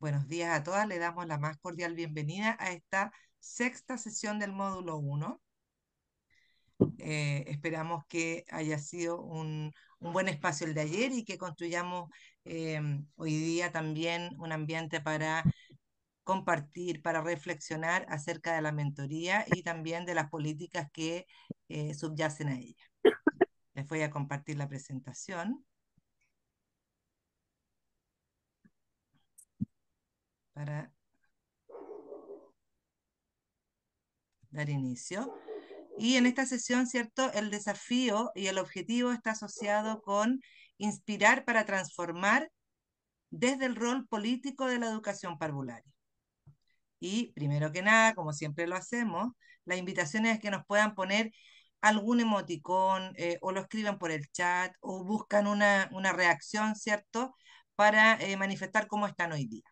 Buenos días a todas. Le damos la más cordial bienvenida a esta sexta sesión del módulo uno. Esperamos que haya sido un buen espacio el de ayer y que construyamos hoy día también un ambiente para compartir, para reflexionar acerca de la mentoría y también de las políticas que subyacen a ella. Les voy a compartir la presentación para dar inicio. Y en esta sesión, ¿cierto? El desafío y el objetivo está asociado con inspirar para transformar desde el rol político de la educación parvularia. Y primero que nada, como siempre lo hacemos, la invitación es que nos puedan poner algún emoticón o lo escriben por el chat o buscan una reacción, ¿cierto? Para manifestar cómo están hoy día.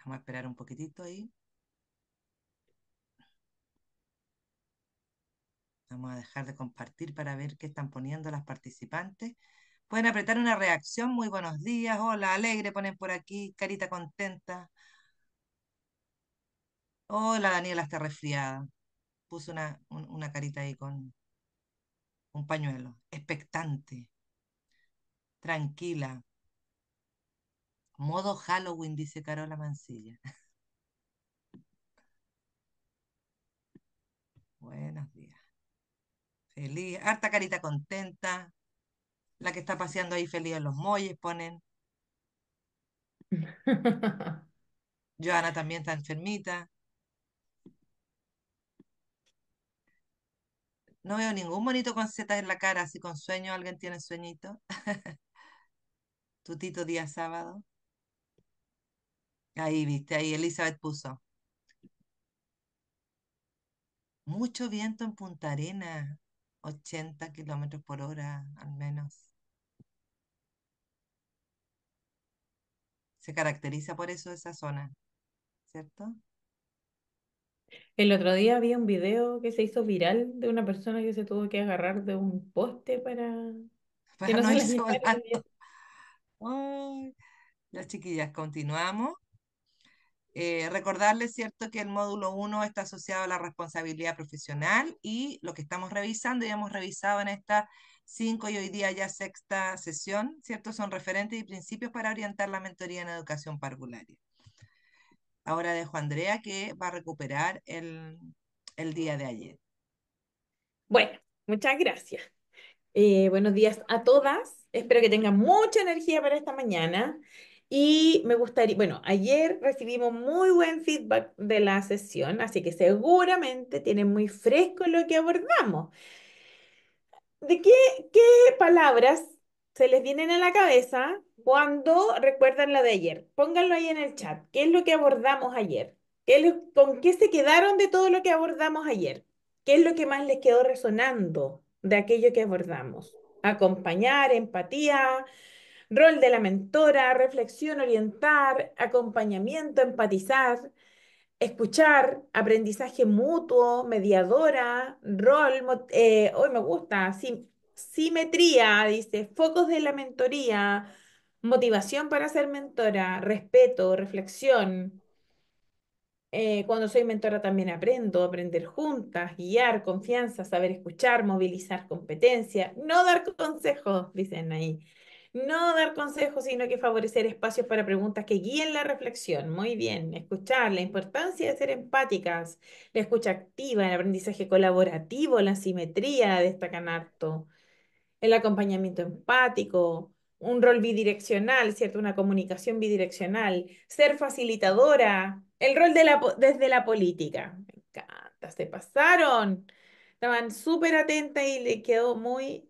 Vamos a esperar un poquitito ahí. Vamos a dejar de compartir para ver qué están poniendo las participantes. Pueden apretar una reacción, muy buenos días, hola, alegre, ponen por aquí, carita contenta. Hola, Daniela está resfriada. Puso una carita ahí con un pañuelo. Expectante, tranquila. Modo Halloween, dice Carola Mancilla. Buenos días. Feliz, harta carita contenta. La que está paseando ahí feliz en los muelles, ponen. Joana también está enfermita. No veo ningún bonito con setas en la cara, así con sueño. ¿Alguien tiene sueñito? Tutito día sábado. Ahí, viste, ahí Elizabeth puso. Mucho viento en Punta Arenas, 80 kilómetros por hora al menos. Se caracteriza por eso esa zona, ¿cierto? El otro día vi un video que se hizo viral de una persona que se tuvo que agarrar de un poste para que Para no no se la irse llevara el volando. viento. Ay, las chiquillas, continuamos. Recordarles, ¿cierto?, que el módulo uno está asociado a la responsabilidad profesional y lo que estamos revisando y hemos revisado en esta 5 y hoy día ya sexta sesión, ¿cierto?, son referentes y principios para orientar la mentoría en educación parvularia. Ahora dejo a Andrea que va a recuperar el día de ayer. Bueno, muchas gracias. Buenos días a todas. Espero que tengan mucha energía para esta mañana. Y me gustaría, bueno, ayer recibimos muy buen feedback de la sesión, así que seguramente tienen muy fresco lo que abordamos. ¿De qué palabras se les vienen a la cabeza cuando recuerdan la de ayer? Pónganlo ahí en el chat. ¿Qué es lo que abordamos ayer? ¿Con qué se quedaron de todo lo que abordamos ayer? ¿Qué es lo que más les quedó resonando de aquello que abordamos? Acompañar, empatía, rol de la mentora, reflexión, orientar, acompañamiento, empatizar, escuchar, aprendizaje mutuo, mediadora, rol, hoy me gusta, simetría, dice, focos de la mentoría, motivación para ser mentora, respeto, reflexión. Cuando soy mentora también aprendo, aprender juntas, guiar, confianza, saber escuchar, movilizar competencia, no dar consejos, dicen ahí. No dar consejos, sino que favorecer espacios para preguntas que guíen la reflexión. Muy bien, escuchar, la importancia de ser empáticas, la escucha activa, el aprendizaje colaborativo, la simetría, destacan harto el acompañamiento empático, un rol bidireccional, ¿cierto? Una comunicación bidireccional, ser facilitadora, el rol desde la política. Me encanta, se pasaron. Estaban súper atentas y le quedó muy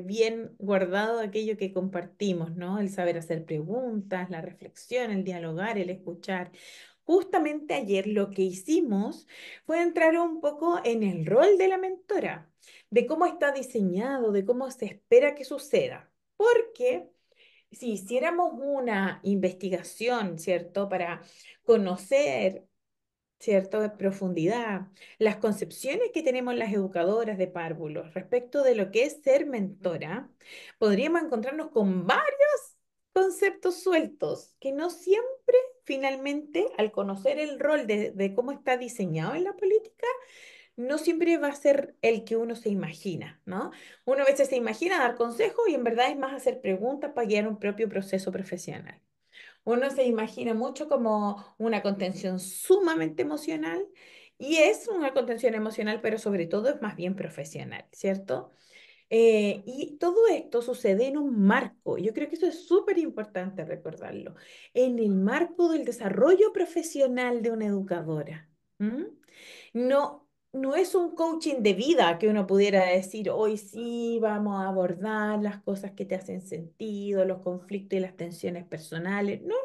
bien guardado aquello que compartimos, ¿no? El saber hacer preguntas, la reflexión, el dialogar, el escuchar. Justamente ayer lo que hicimos fue entrar un poco en el rol de la mentora, de cómo está diseñado, de cómo se espera que suceda. Porque si hiciéramos una investigación, ¿cierto? Para conocer ¿cierto? De profundidad, las concepciones que tenemos las educadoras de párvulos respecto de lo que es ser mentora, podríamos encontrarnos con varios conceptos sueltos que no siempre, finalmente, al conocer el rol de cómo está diseñado en la política, no siempre va a ser el que uno se imagina, ¿no? Uno a veces se imagina dar consejos y en verdad es más hacer preguntas para guiar un propio proceso profesional. Uno se imagina mucho como una contención sumamente emocional y es una contención emocional, pero sobre todo es más bien profesional, ¿cierto? Y todo esto sucede en un marco. Yo creo que eso es súper importante recordarlo. En el marco del desarrollo profesional de una educadora. ¿M? No, no es un coaching de vida que uno pudiera decir, hoy sí vamos a abordar las cosas que te hacen sentido, los conflictos y las tensiones personales. No,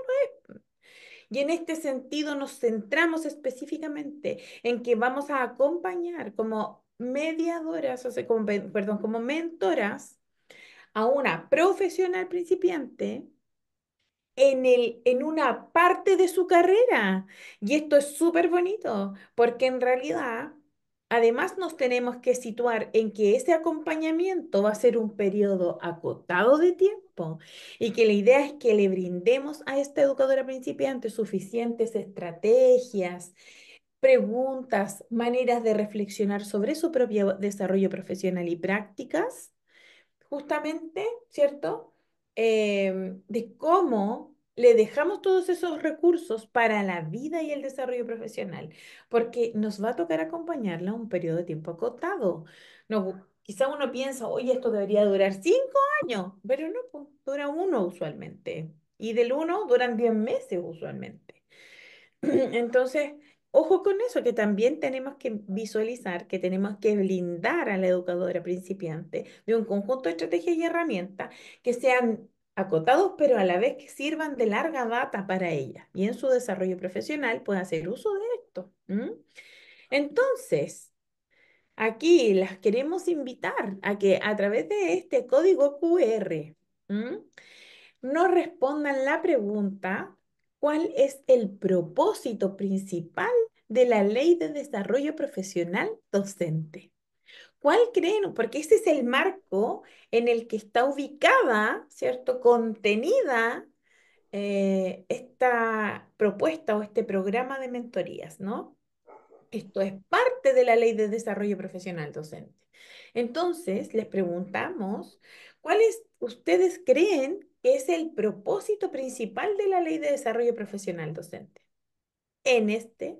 y en este sentido nos centramos específicamente en que vamos a acompañar como mediadoras, o sea, como, perdón, como mentoras a una profesional principiante en una parte de su carrera. Y esto es súper bonito, porque en realidad, además nos tenemos que situar en que ese acompañamiento va a ser un periodo acotado de tiempo y que la idea es que le brindemos a esta educadora principiante suficientes estrategias, preguntas, maneras de reflexionar sobre su propio desarrollo profesional y prácticas justamente, ¿cierto? De cómo le dejamos todos esos recursos para la vida y el desarrollo profesional, porque nos va a tocar acompañarla un periodo de tiempo acotado. No, quizá uno piensa, oye, esto debería durar 5 años, pero no, pues, dura uno usualmente. Y del uno duran 10 meses usualmente. Entonces, ojo con eso, que también tenemos que visualizar, que tenemos que blindar a la educadora principiante de un conjunto de estrategias y herramientas que sean acotados, pero a la vez que sirvan de larga data para ella y en su desarrollo profesional pueda hacer uso de esto. ¿M? Entonces, aquí las queremos invitar a que a través de este código QR, ¿m? nos respondan la pregunta, ¿cuál es el propósito principal de la Ley de Desarrollo Profesional Docente? ¿Cuál creen? Porque ese es el marco en el que está ubicada, ¿cierto? Contenida esta propuesta o este programa de mentorías, ¿no? Esto es parte de la Ley de Desarrollo Profesional Docente. Entonces, les preguntamos, ¿cuáles ustedes creen que es el propósito principal de la Ley de Desarrollo Profesional Docente? En este,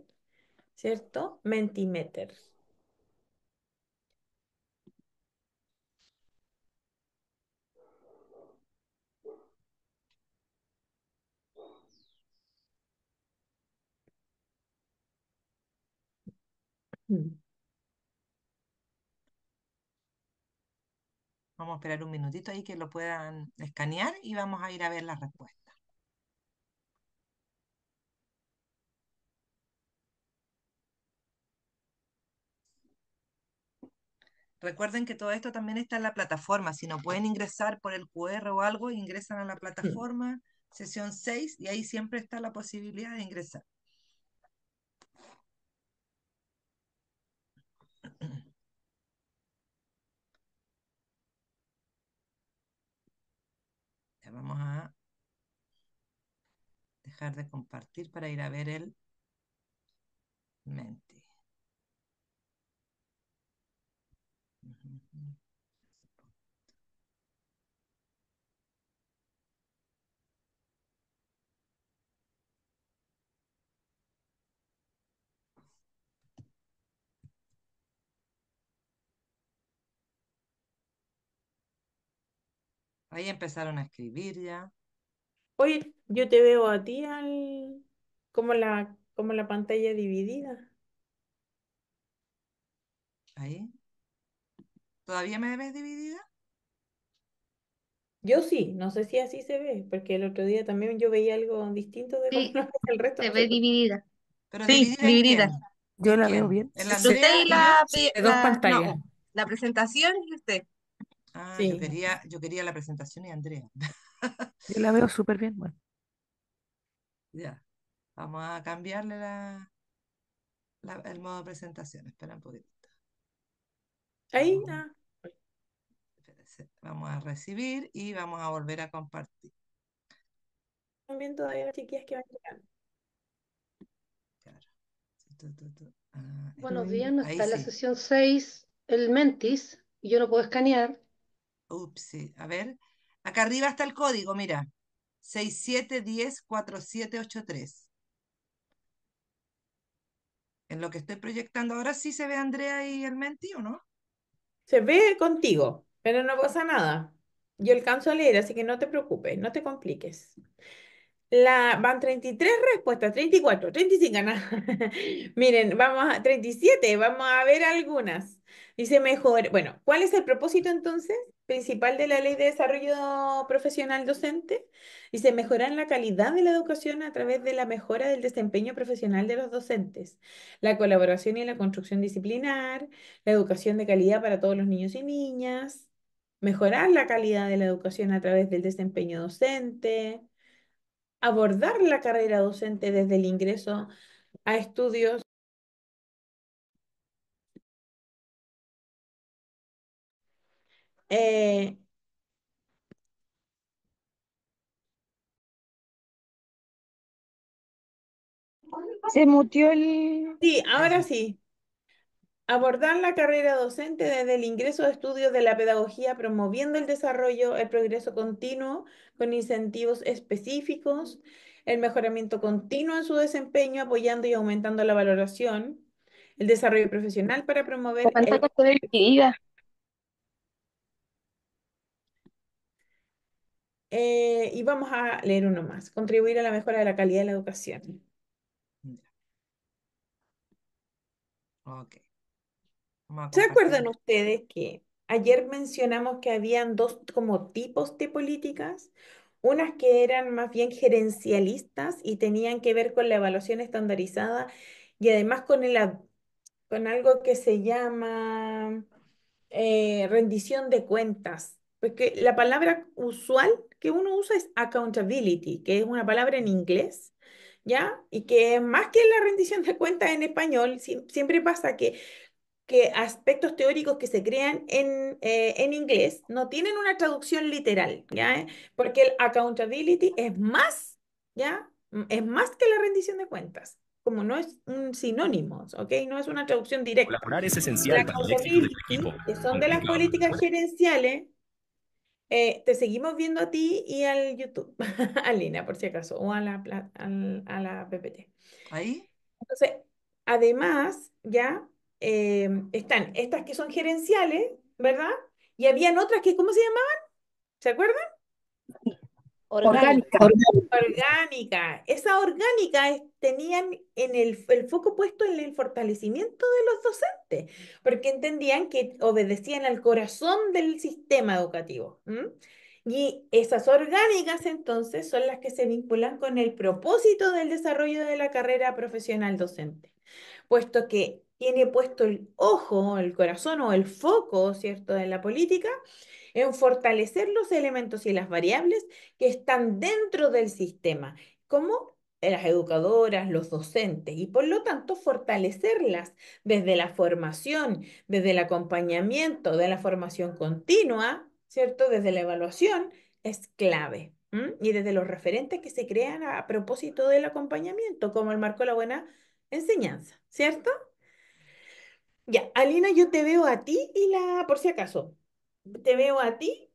¿cierto? Mentimeter. Mm. Vamos a esperar un minutito ahí que lo puedan escanear y vamos a ir a ver las respuestas. Recuerden que todo esto también está en la plataforma. Si no pueden ingresar por el QR o algo, ingresan a la Mm. plataforma, sesión 6, y ahí siempre está la posibilidad de ingresar. Ya vamos a dejar de compartir para ir a ver el Menti. Ahí empezaron a escribir ya. Oye, yo te veo a ti como la pantalla dividida. Ahí. ¿Todavía me ves dividida? Yo sí, no sé si así se ve, porque el otro día también yo veía algo distinto de cómo Sí, lo ve el resto, se no sé ve por qué. dividida. ¿Pero Sí, dividida en dividida. quién? Yo ¿En la veo quién? bien. ¿En la Usted Andrea y y yo? De dos no, pantallas. la presentación y usted. Ah, yo Sí. quería, yo quería la presentación y Andrea. Yo la veo súper bien. Bueno, Ya. Vamos a cambiarle la. el modo de presentación. Espera un poquito. Ahí, Vamos, espérense, vamos a recibir y vamos a volver a compartir. también todavía las chiquillas que van llegando. Claro. Ah, Buenos días, no ahí está en la sí. sesión 6 el Mentis y yo no puedo escanear. Ups, sí. A ver. Acá arriba está el código, mira. 67104783. En lo que estoy proyectando ahora sí se ve a Andrea y el Menti, ¿o no? Se ve contigo, pero no pasa nada. Yo alcanzo a leer, así que no te preocupes, no te compliques. Van 33 respuestas, 34, 35, no. Miren, vamos a 37, vamos a ver algunas. Dice mejor, bueno, ¿cuál es el propósito entonces principal de la Ley de Desarrollo Profesional Docente? Dice mejorar la calidad de la educación a través de la mejora del desempeño profesional de los docentes, la colaboración y la construcción disciplinar, la educación de calidad para todos los niños y niñas, mejorar la calidad de la educación a través del desempeño docente, abordar la carrera docente desde el ingreso a estudios. eh, Se mutió el... sí, Ahí ahora sí. sí. Abordar la carrera docente desde el ingreso a estudios de la pedagogía, promoviendo el desarrollo, el progreso continuo, con incentivos específicos, el mejoramiento continuo en su desempeño, apoyando y aumentando la valoración, el desarrollo profesional para La promover el... pantalla se ve dividida. y vamos a leer uno más. Contribuir a la mejora de la calidad de la educación. Ya. Ok. Vamos a ¿Se compartir. acuerdan ustedes que ayer mencionamos que habían dos como tipos de políticas? Unas que eran más bien gerencialistas y tenían que ver con la evaluación estandarizada y además con algo que se llama rendición de cuentas. Porque la palabra usual que uno usa es accountability, que es una palabra en inglés, ¿ya? Y que más que la rendición de cuentas en español, siempre pasa que aspectos teóricos que se crean en inglés no tienen una traducción literal, ¿ya? Porque el accountability es más, ¿ya? Es más que la rendición de cuentas, como no es un sinónimo, ¿ok? No es una traducción directa. Colaborar es La esencial para el éxito de tu accountability, equipo. que son de las Comunica. políticas gerenciales, te seguimos viendo a ti y al YouTube, a Lina, por si acaso, o a la PPT. Ahí. Entonces, además, ya están estas que son gerenciales, ¿verdad? Y habían otras que, ¿cómo se llamaban? ¿Se acuerdan? Orgánica. Orgánica. Esa orgánica tenían en el foco puesto en el fortalecimiento de los docentes, porque entendían que obedecían al corazón del sistema educativo. ¿M? Y esas orgánicas entonces son las que se vinculan con el propósito del desarrollo de la carrera profesional docente, puesto que tiene puesto el ojo, el corazón o el foco, ¿cierto?, de la política en fortalecer los elementos y las variables que están dentro del sistema, como las educadoras, los docentes, y por lo tanto fortalecerlas desde la formación, desde el acompañamiento, de la formación continua, ¿cierto? Desde la evaluación es clave. ¿M? Y desde los referentes que se crean a propósito del acompañamiento, como el marco de la buena enseñanza, ¿cierto? Ya, Alina, yo te veo a ti por si acaso, te veo a ti,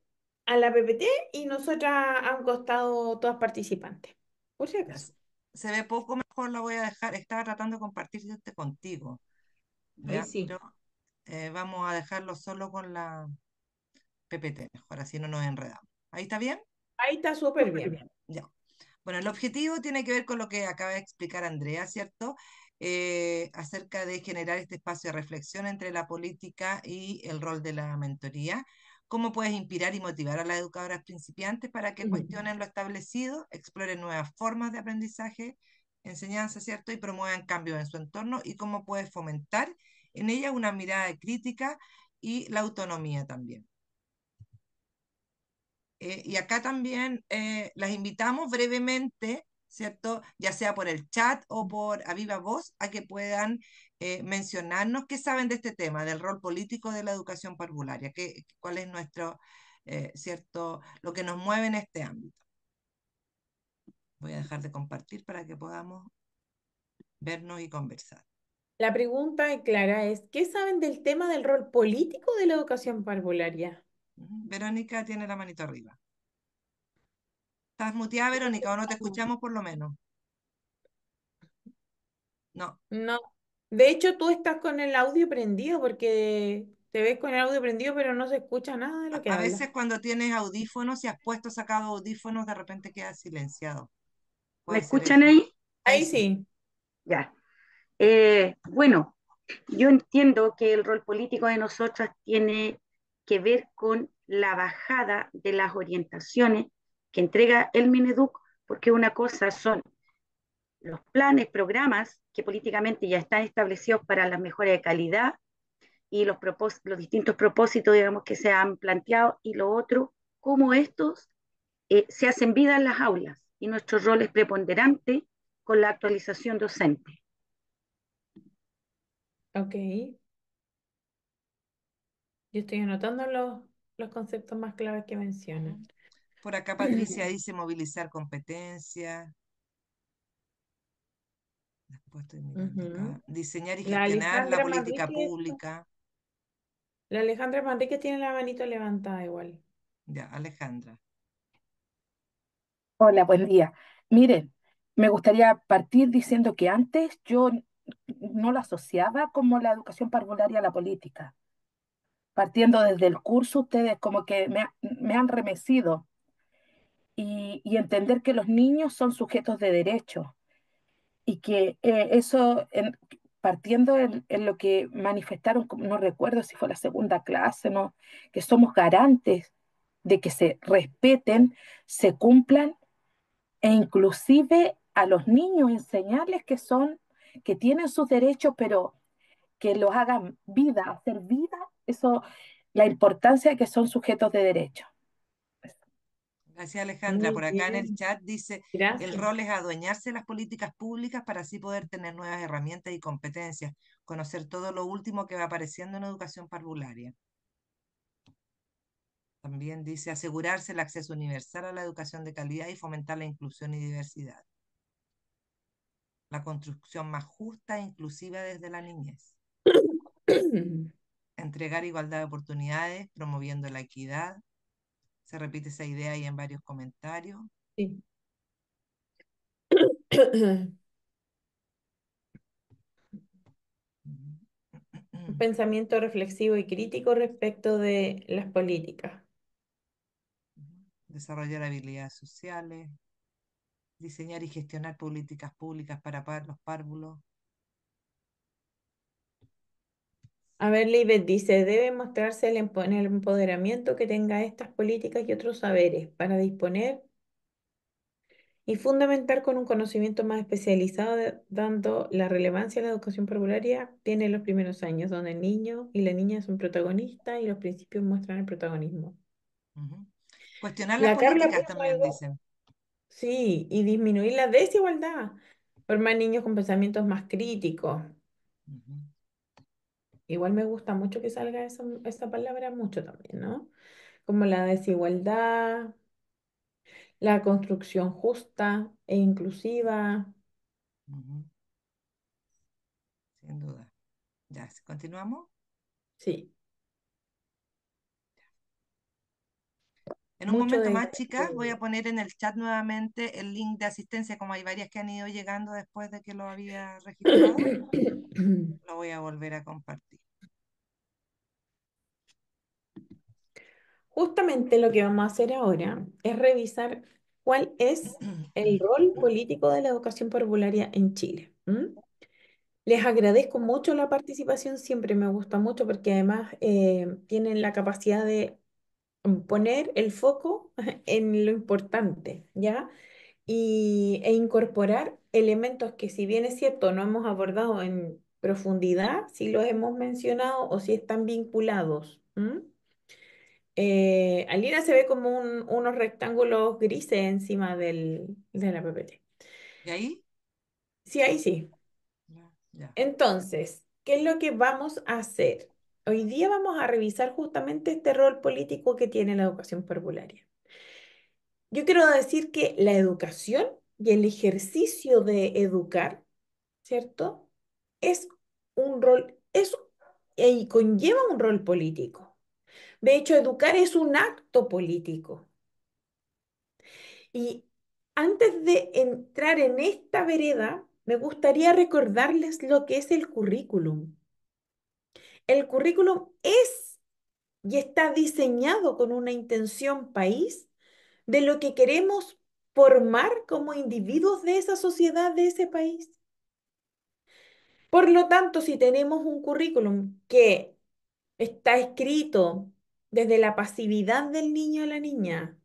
a la PPT y nosotras a un costado todas participantes, por si Ya acaso. se ve poco mejor, la voy a dejar. Estaba tratando de compartir este contigo. Ahí ¿Ya? sí. Pero vamos a dejarlo solo con la PPT, mejor, así no nos enredamos. ¿Ahí está bien? Ahí está súper bien. Ya. Bueno, el objetivo tiene que ver con lo que acaba de explicar Andrea, ¿cierto? Acerca de generar este espacio de reflexión entre la política y el rol de la mentoría. ¿Cómo puedes inspirar y motivar a las educadoras principiantes para que Ujú. cuestionen lo establecido, exploren nuevas formas de aprendizaje, enseñanza, ¿cierto? Y promuevan cambios en su entorno y cómo puedes fomentar en ellas una mirada crítica y la autonomía también. Y acá también las invitamos brevemente, ¿cierto? Ya sea por el chat o por a viva voz, a que puedan mencionarnos qué saben de este tema, del rol político de la educación parvularia, cuál es nuestro, cierto, lo que nos mueve en este ámbito. Voy a dejar de compartir para que podamos vernos y conversar. La pregunta clara es, ¿qué saben del tema del rol político de la educación parvularia? Verónica tiene la manito arriba. ¿Estás muteada, Verónica, o no te escuchamos por lo menos? No. No. De hecho, tú estás con el audio prendido porque te ves con el audio prendido, pero no se escucha nada de lo que A hablas. veces cuando tienes audífonos, si has puesto sacado audífonos, de repente queda silenciado. ¿Me Puede ser escuchan eso. ahí? Ahí Ahí sí. sí. Ya. Bueno, yo entiendo que el rol político de nosotras tiene que ver con la bajada de las orientaciones que entrega el Mineduc, porque una cosa son los planes, programas que políticamente ya están establecidos para las mejoras de calidad y los distintos propósitos, digamos, que se han planteado, y lo otro, cómo estos se hacen vida en las aulas y nuestro rol es preponderante con la actualización docente. Ok. Yo estoy anotando los conceptos más claves que mencionan. Por acá Patricia dice movilizar competencias. Después estoy mirando Ujú. acá. Diseñar y La gestionar la Alejandra política Manríquez, pública. la Alejandra Manríquez tiene la manito levantada igual. Ya, Alejandra. Hola, buen día. Miren, me gustaría partir diciendo que antes yo no lo asociaba como la educación parvularia a la política. Partiendo desde el curso, ustedes como que me han remecido y entender que los niños son sujetos de derecho y que partiendo en lo que manifestaron, no recuerdo si fue la segunda clase, ¿no? Que somos garantes de que se respeten, se cumplan e inclusive a los niños enseñarles que tienen sus derechos, pero que los hagan vida, hacer vida, eso, la importancia de que son sujetos de derecho. Gracias, Alejandra. Muy Por acá en el bien. chat dice, el Gracias. rol es adueñarse de las políticas públicas para así poder tener nuevas herramientas y competencias, conocer todo lo último que va apareciendo en educación parvularia. También dice asegurarse el acceso universal a la educación de calidad y fomentar la inclusión y diversidad. La construcción más justa e inclusiva desde la niñez. Entregar igualdad de oportunidades, promoviendo la equidad. Se repite esa idea ahí en varios comentarios. Sí. Un pensamiento reflexivo y crítico respecto de las políticas. Desarrollar habilidades sociales, diseñar y gestionar políticas públicas para los párvulos. A ver, Libet dice, debe mostrarse el empoderamiento que tenga estas políticas y otros saberes para disponer y fundamentar con un conocimiento más especializado, dando la relevancia a la educación parvularia tiene los primeros años, donde el niño y la niña son protagonistas y los principios muestran el protagonismo. Ujú. Cuestionar las La Carla políticas puso también algo, dicen. sí, y disminuir la desigualdad, formar niños con pensamientos más críticos. Ujú. Igual me gusta mucho que salga esa palabra mucho también, ¿no? Como la desigualdad, la construcción justa e inclusiva. Ujú. Sin duda. Ya, continuamos. Sí, En un mucho momento de... más, chicas, voy a poner en el chat nuevamente el link de asistencia, como hay varias que han ido llegando después de que lo había registrado, lo voy a volver a compartir. Justamente lo que vamos a hacer ahora es revisar cuál es el rol político de la educación parvularia en Chile. ¿M? Les agradezco mucho la participación, siempre me gusta mucho porque además tienen la capacidad de poner el foco en lo importante, ¿ya? E incorporar elementos que si bien es cierto no hemos abordado en profundidad, si los hemos mencionado o si están vinculados. ¿M? Alina se ve como unos rectángulos grises encima de la PPT. ¿Y ahí? Sí, ahí sí. Ya, ya. Entonces, ¿qué es lo que vamos a hacer? Hoy día vamos a revisar justamente este rol político que tiene la educación parvularia. Yo quiero decir que la educación y el ejercicio de educar, ¿cierto? Es un rol, y conlleva un rol político. De hecho, educar es un acto político. Y antes de entrar en esta vereda, me gustaría recordarles lo que es el currículum. El currículum es y está diseñado con una intención país de lo que queremos formar como individuos de esa sociedad, de ese país. Por lo tanto, si tenemos un currículum que está escrito desde la pasividad del niño o la niña,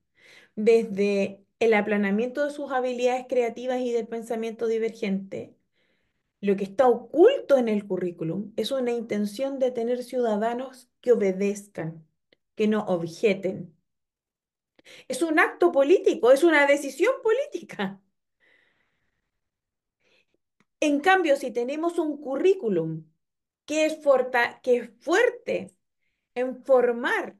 desde el aplanamiento de sus habilidades creativas y del pensamiento divergente, lo que está oculto en el currículum es una intención de tener ciudadanos que obedezcan, que no objeten. Es un acto político, es una decisión política. En cambio, si tenemos un currículum que es fuerte en formar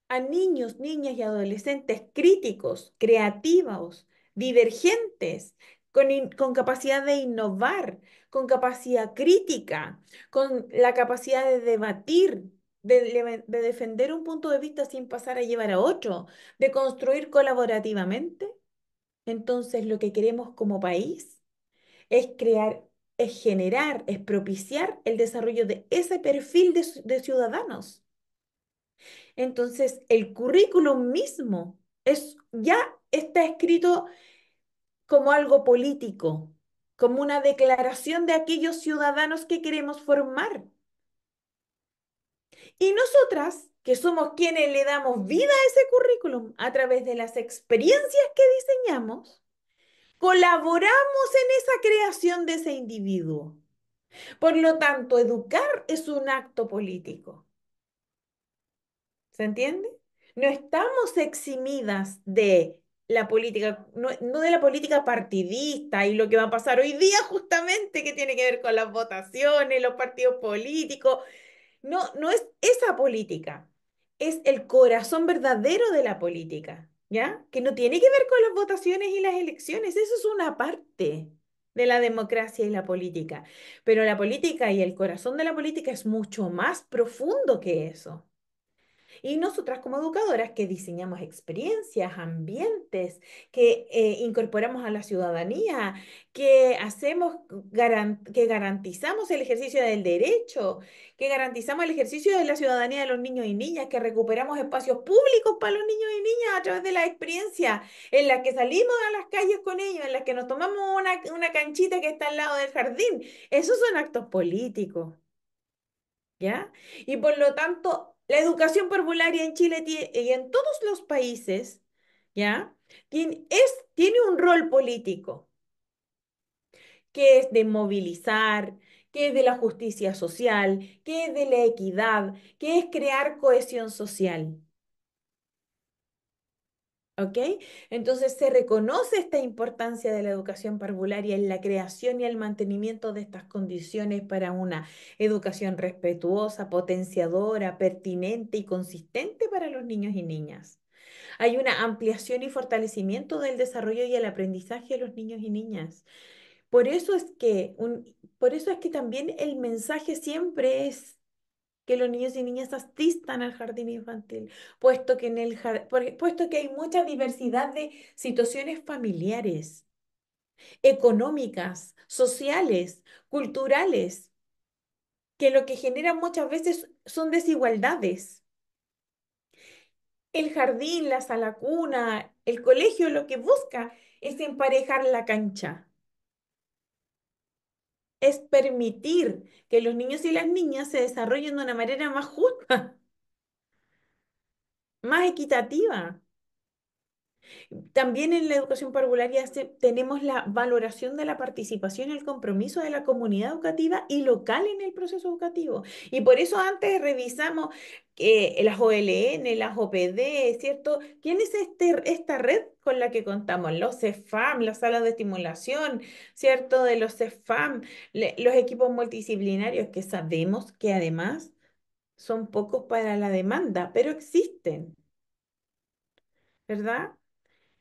a niños, niñas y adolescentes críticos, creativos, divergentes, con capacidad de innovar, con capacidad crítica, con la capacidad de debatir, de defender un punto de vista sin pasar a llevar a otro, de construir colaborativamente. Entonces, lo que queremos como país es crear, es generar, es propiciar el desarrollo de ese perfil de ciudadanos. Entonces, el currículum mismo ya está escrito como algo político, como una declaración de aquellos ciudadanos que queremos formar. Y nosotras, que somos quienes le damos vida a ese currículum a través de las experiencias que diseñamos, colaboramos en esa creación de ese individuo. Por lo tanto, educar es un acto político. ¿Se entiende? No estamos eximidas de la política, no de la política partidista y lo que va a pasar hoy día justamente que tiene que ver con las votaciones, los partidos políticos. No, no es esa política, es el corazón verdadero de la política, ¿ya? Que no tiene que ver con las votaciones y las elecciones, eso es una parte de la democracia y la política. Pero la política y el corazón de la política es mucho más profundo que eso. Y nosotras como educadoras que diseñamos experiencias, ambientes, que incorporamos a la ciudadanía, que que garantizamos el ejercicio del derecho, que garantizamos el ejercicio de la ciudadanía de los niños y niñas, que recuperamos espacios públicos para los niños y niñas a través de la experiencia, en las que salimos a las calles con ellos, en las que nos tomamos una canchita que está al lado del jardín. Esos son actos políticos. ¿Ya? Y por lo tanto, la educación parvularia en Chile y en todos los países, ¿ya? Tiene un rol político, que es de movilizar, que es de la justicia social, que es de la equidad, que es crear cohesión social. ¿Ok? Entonces se reconoce esta importancia de la educación parvularia en la creación y el mantenimiento de estas condiciones para una educación respetuosa, potenciadora, pertinente y consistente para los niños y niñas. Hay una ampliación y fortalecimiento del desarrollo y el aprendizaje de los niños y niñas. Por eso es por eso es que también el mensaje siempre es que los niños y niñas asistan al jardín infantil, puesto que hay mucha diversidad de situaciones familiares, económicas, sociales, culturales, que lo que generan muchas veces son desigualdades. El jardín, la sala cuna, el colegio lo que busca es emparejar la cancha, es permitir que los niños y las niñas se desarrollen de una manera más justa, más equitativa. También en la educación parvularia tenemos la valoración de la participación y el compromiso de la comunidad educativa y local en el proceso educativo. Y por eso antes revisamos las OLN, las OPD, ¿cierto? ¿Quién es esta red con la que contamos? Los CEFAM, las salas de estimulación, ¿cierto? De los CEFAM, los equipos multidisciplinarios que sabemos que además son pocos para la demanda, pero existen, ¿verdad?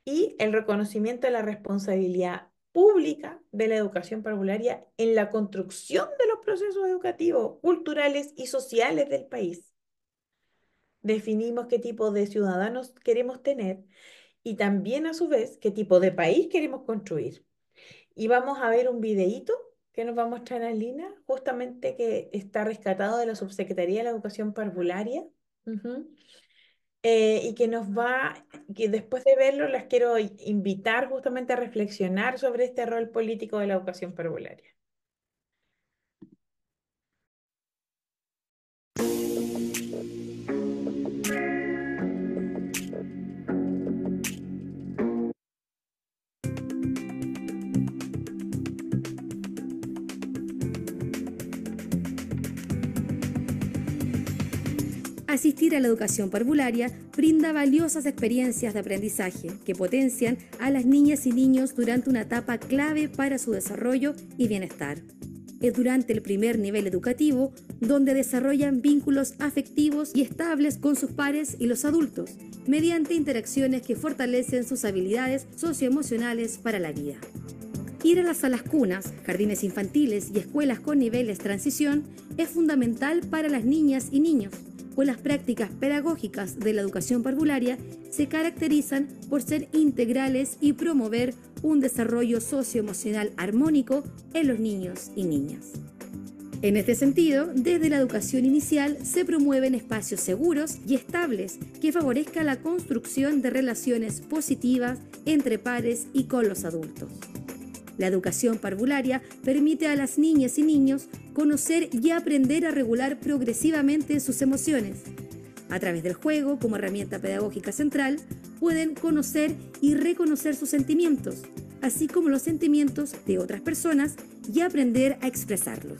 Y el reconocimiento de la responsabilidad pública de la educación parvularia en la construcción de los procesos educativos, culturales y sociales del país. Definimos qué tipo de ciudadanos queremos tener y también a su vez qué tipo de país queremos construir. Y vamos a ver un videíto que nos va a mostrar Alina, justamente que está rescatado de la Subsecretaría de la Educación Parvularia. Ujú. Y que que después de verlo las quiero invitar justamente a reflexionar sobre este rol político de la educación parvularia. Asistir a la educación parvularia brinda valiosas experiencias de aprendizaje que potencian a las niñas y niños durante una etapa clave para su desarrollo y bienestar. Es durante el primer nivel educativo donde desarrollan vínculos afectivos y estables con sus pares y los adultos, mediante interacciones que fortalecen sus habilidades socioemocionales para la vida. Ir a las salas cunas, jardines infantiles y escuelas con niveles transición es fundamental para las niñas y niños, pues las prácticas pedagógicas de la educación parvularia se caracterizan por ser integrales y promover un desarrollo socioemocional armónico en los niños y niñas. En este sentido, desde la educación inicial se promueven espacios seguros y estables que favorezcan la construcción de relaciones positivas entre pares y con los adultos. La educación parvularia permite a las niñas y niños conocer y aprender a regular progresivamente sus emociones. A través del juego, como herramienta pedagógica central, pueden conocer y reconocer sus sentimientos, así como los sentimientos de otras personas, y aprender a expresarlos.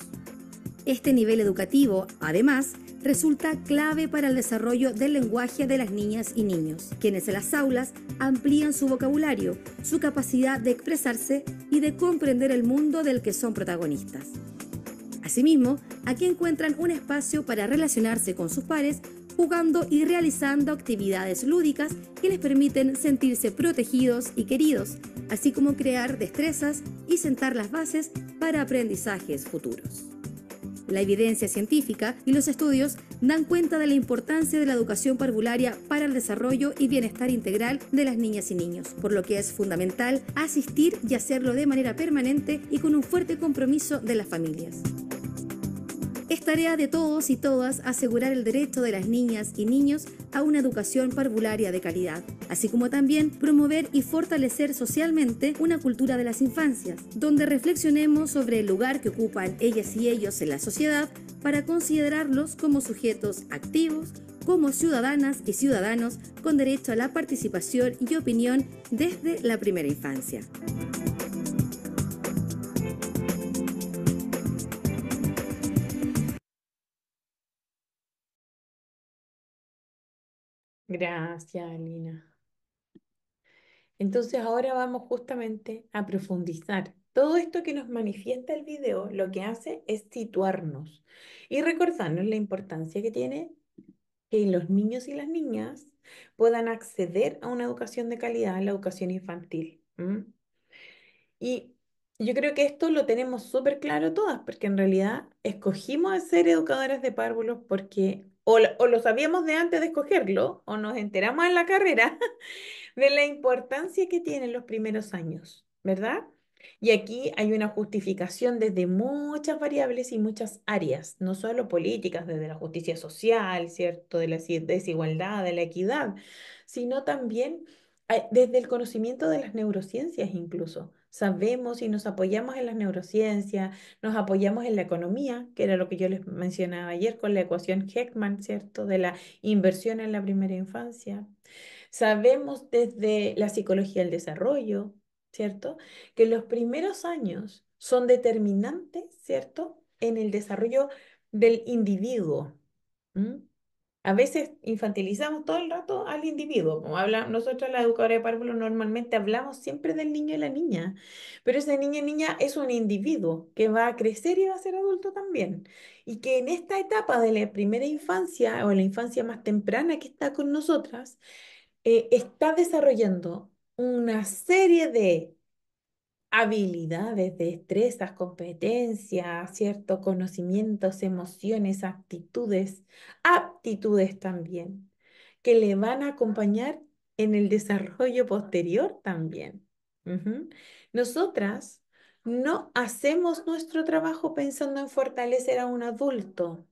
Este nivel educativo, además, resulta clave para el desarrollo del lenguaje de las niñas y niños, quienes en las aulas amplían su vocabulario, su capacidad de expresarse y de comprender el mundo del que son protagonistas. Asimismo, aquí encuentran un espacio para relacionarse con sus pares, jugando y realizando actividades lúdicas que les permiten sentirse protegidos y queridos, así como crear destrezas y sentar las bases para aprendizajes futuros. La evidencia científica y los estudios dan cuenta de la importancia de la educación parvularia para el desarrollo y bienestar integral de las niñas y niños, por lo que es fundamental asistir y hacerlo de manera permanente y con un fuerte compromiso de las familias. Es tarea de todos y todas asegurar el derecho de las niñas y niños a una educación parvularia de calidad, así como también promover y fortalecer socialmente una cultura de las infancias, donde reflexionemos sobre el lugar que ocupan ellas y ellos en la sociedad para considerarlos como sujetos activos, como ciudadanas y ciudadanos con derecho a la participación y opinión desde la primera infancia. Gracias, Alina. Entonces ahora vamos justamente a profundizar. Todo esto que nos manifiesta el video lo que hace es situarnos y recordarnos la importancia que tiene que los niños y las niñas puedan acceder a una educación de calidad en la educación infantil. ¿M? Y yo creo que esto lo tenemos súper claro todas, porque en realidad escogimos ser educadoras de párvulos porque o lo sabíamos de antes de escogerlo, o nos enteramos en la carrera de la importancia que tienen los primeros años, ¿verdad? Y aquí hay una justificación desde muchas variables y muchas áreas, no solo políticas, desde la justicia social, ¿cierto? De la desigualdad, de la equidad, sino también desde el conocimiento de las neurociencias incluso. sabemos y nos apoyamos en las neurociencias, nos apoyamos en la economía, que era lo que yo les mencionaba ayer con la ecuación Heckman, ¿cierto? De la inversión en la primera infancia. Sabemos desde la psicología del desarrollo, ¿cierto? Que los primeros años son determinantes, ¿cierto? En el desarrollo del individuo. ¿M? A veces infantilizamos todo el rato al individuo. Como nosotros, la educadora de párvulos, normalmente hablamos siempre del niño y la niña, pero ese niño y niña es un individuo que va a crecer y va a ser adulto también. Y que en esta etapa de la primera infancia o la infancia más temprana que está con nosotras, está desarrollando una serie de habilidades, destrezas, competencias, ¿cierto? Conocimientos, emociones, actitudes, aptitudes también, que le van a acompañar en el desarrollo posterior también. Ujú. Nosotras no hacemos nuestro trabajo pensando en fortalecer a un adulto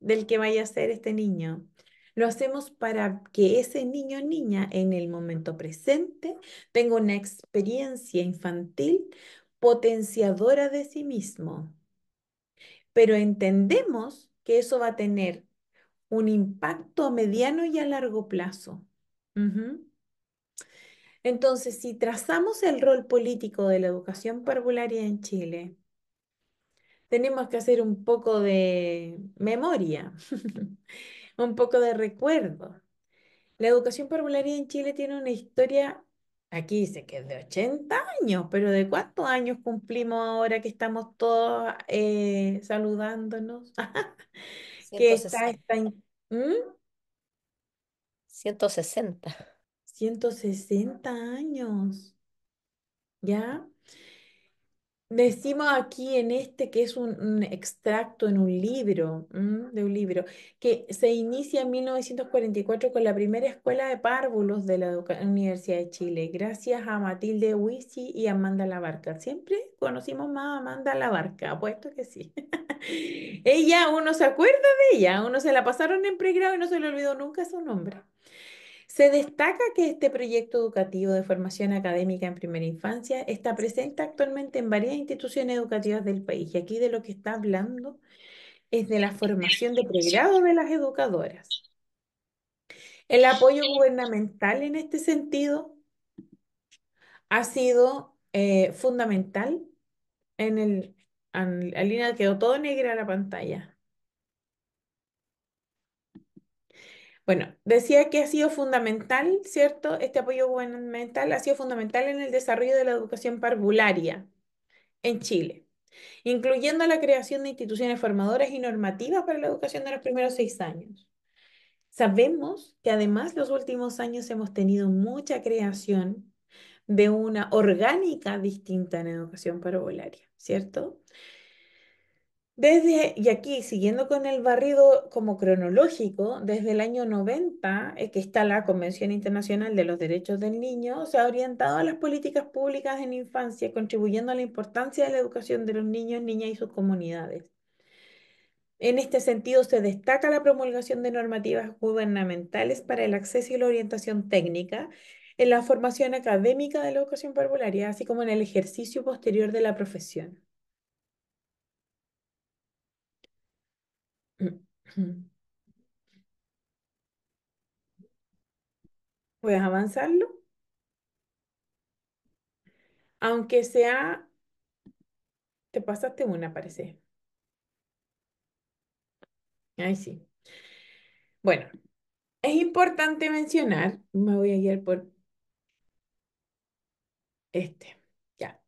del que vaya a ser este niño. Lo hacemos para que ese niño o niña en el momento presente tenga una experiencia infantil potenciadora de sí mismo. Pero entendemos que eso va a tener un impacto a mediano y a largo plazo. Ujú. Entonces, si trazamos el rol político de la educación parvularia en Chile, tenemos que hacer un poco de memoria, un poco de recuerdo. La educación parvularia en Chile tiene una historia, aquí dice que es de 80 años, pero ¿de cuántos años cumplimos ahora que estamos todos saludándonos? Que está, 160, ¿Mm? 160. 160 años, ¿ya? Decimos aquí en este que es un extracto en un libro, de un libro, que se inicia en 1944 con la primera escuela de párvulos de la Universidad de Chile, gracias a Matilde Huisi y Amanda Labarca. Siempre conocimos más a Amanda Labarca, apuesto que sí. Ella, uno se acuerda de ella, uno se la pasaron en pregrado y no se le olvidó nunca su nombre. Se destaca que este proyecto educativo de formación académica en primera infancia está presente actualmente en varias instituciones educativas del país. Y aquí de lo que está hablando es de la formación de pregrado de las educadoras. El apoyo gubernamental en este sentido ha sido fundamental en Alina quedó todo negra la pantalla. Bueno, decía que ha sido fundamental, ¿cierto? Este apoyo gubernamental ha sido fundamental en el desarrollo de la educación parvularia en Chile, incluyendo la creación de instituciones formadoras y normativas para la educación de los primeros 6 años. Sabemos que además los últimos años hemos tenido mucha creación de una orgánica distinta en educación parvularia, ¿cierto? Y aquí, siguiendo con el barrido como cronológico, desde el año 90, que está la Convención Internacional de los Derechos del Niño, se ha orientado a las políticas públicas en infancia, contribuyendo a la importancia de la educación de los niños, niñas y sus comunidades. En este sentido, se destaca la promulgación de normativas gubernamentales para el acceso y la orientación técnica en la formación académica de la educación parvularia, así como en el ejercicio posterior de la profesión. ¿Puedes avanzarlo? Aunque sea, te pasaste una, parece. Ahí sí. Bueno, es importante mencionar, me voy a guiar por este. Ya.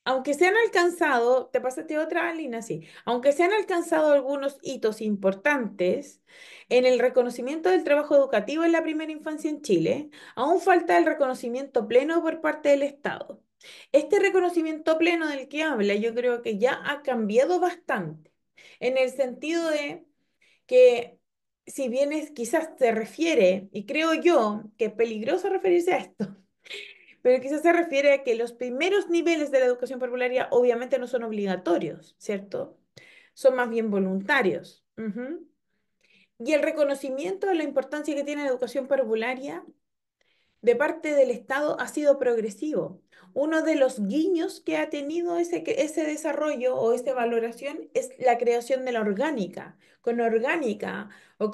Aunque se han alcanzado, te pasaste otra, Alina, sí. Aunque se han alcanzado algunos hitos importantes en el reconocimiento del trabajo educativo en la primera infancia en Chile, aún falta el reconocimiento pleno por parte del Estado. Este reconocimiento pleno del que habla, yo creo que ya ha cambiado bastante, en el sentido de que si bien quizás se refiere, y creo yo que es peligroso referirse a esto, pero quizás se refiere a que los primeros niveles de la educación parvularia obviamente no son obligatorios, ¿cierto? Son más bien voluntarios. Ujú. Y el reconocimiento de la importancia que tiene la educación parvularia de parte del Estado ha sido progresivo. Uno de los guiños que ha tenido ese desarrollo o esa valoración es la creación de la orgánica. Con orgánica o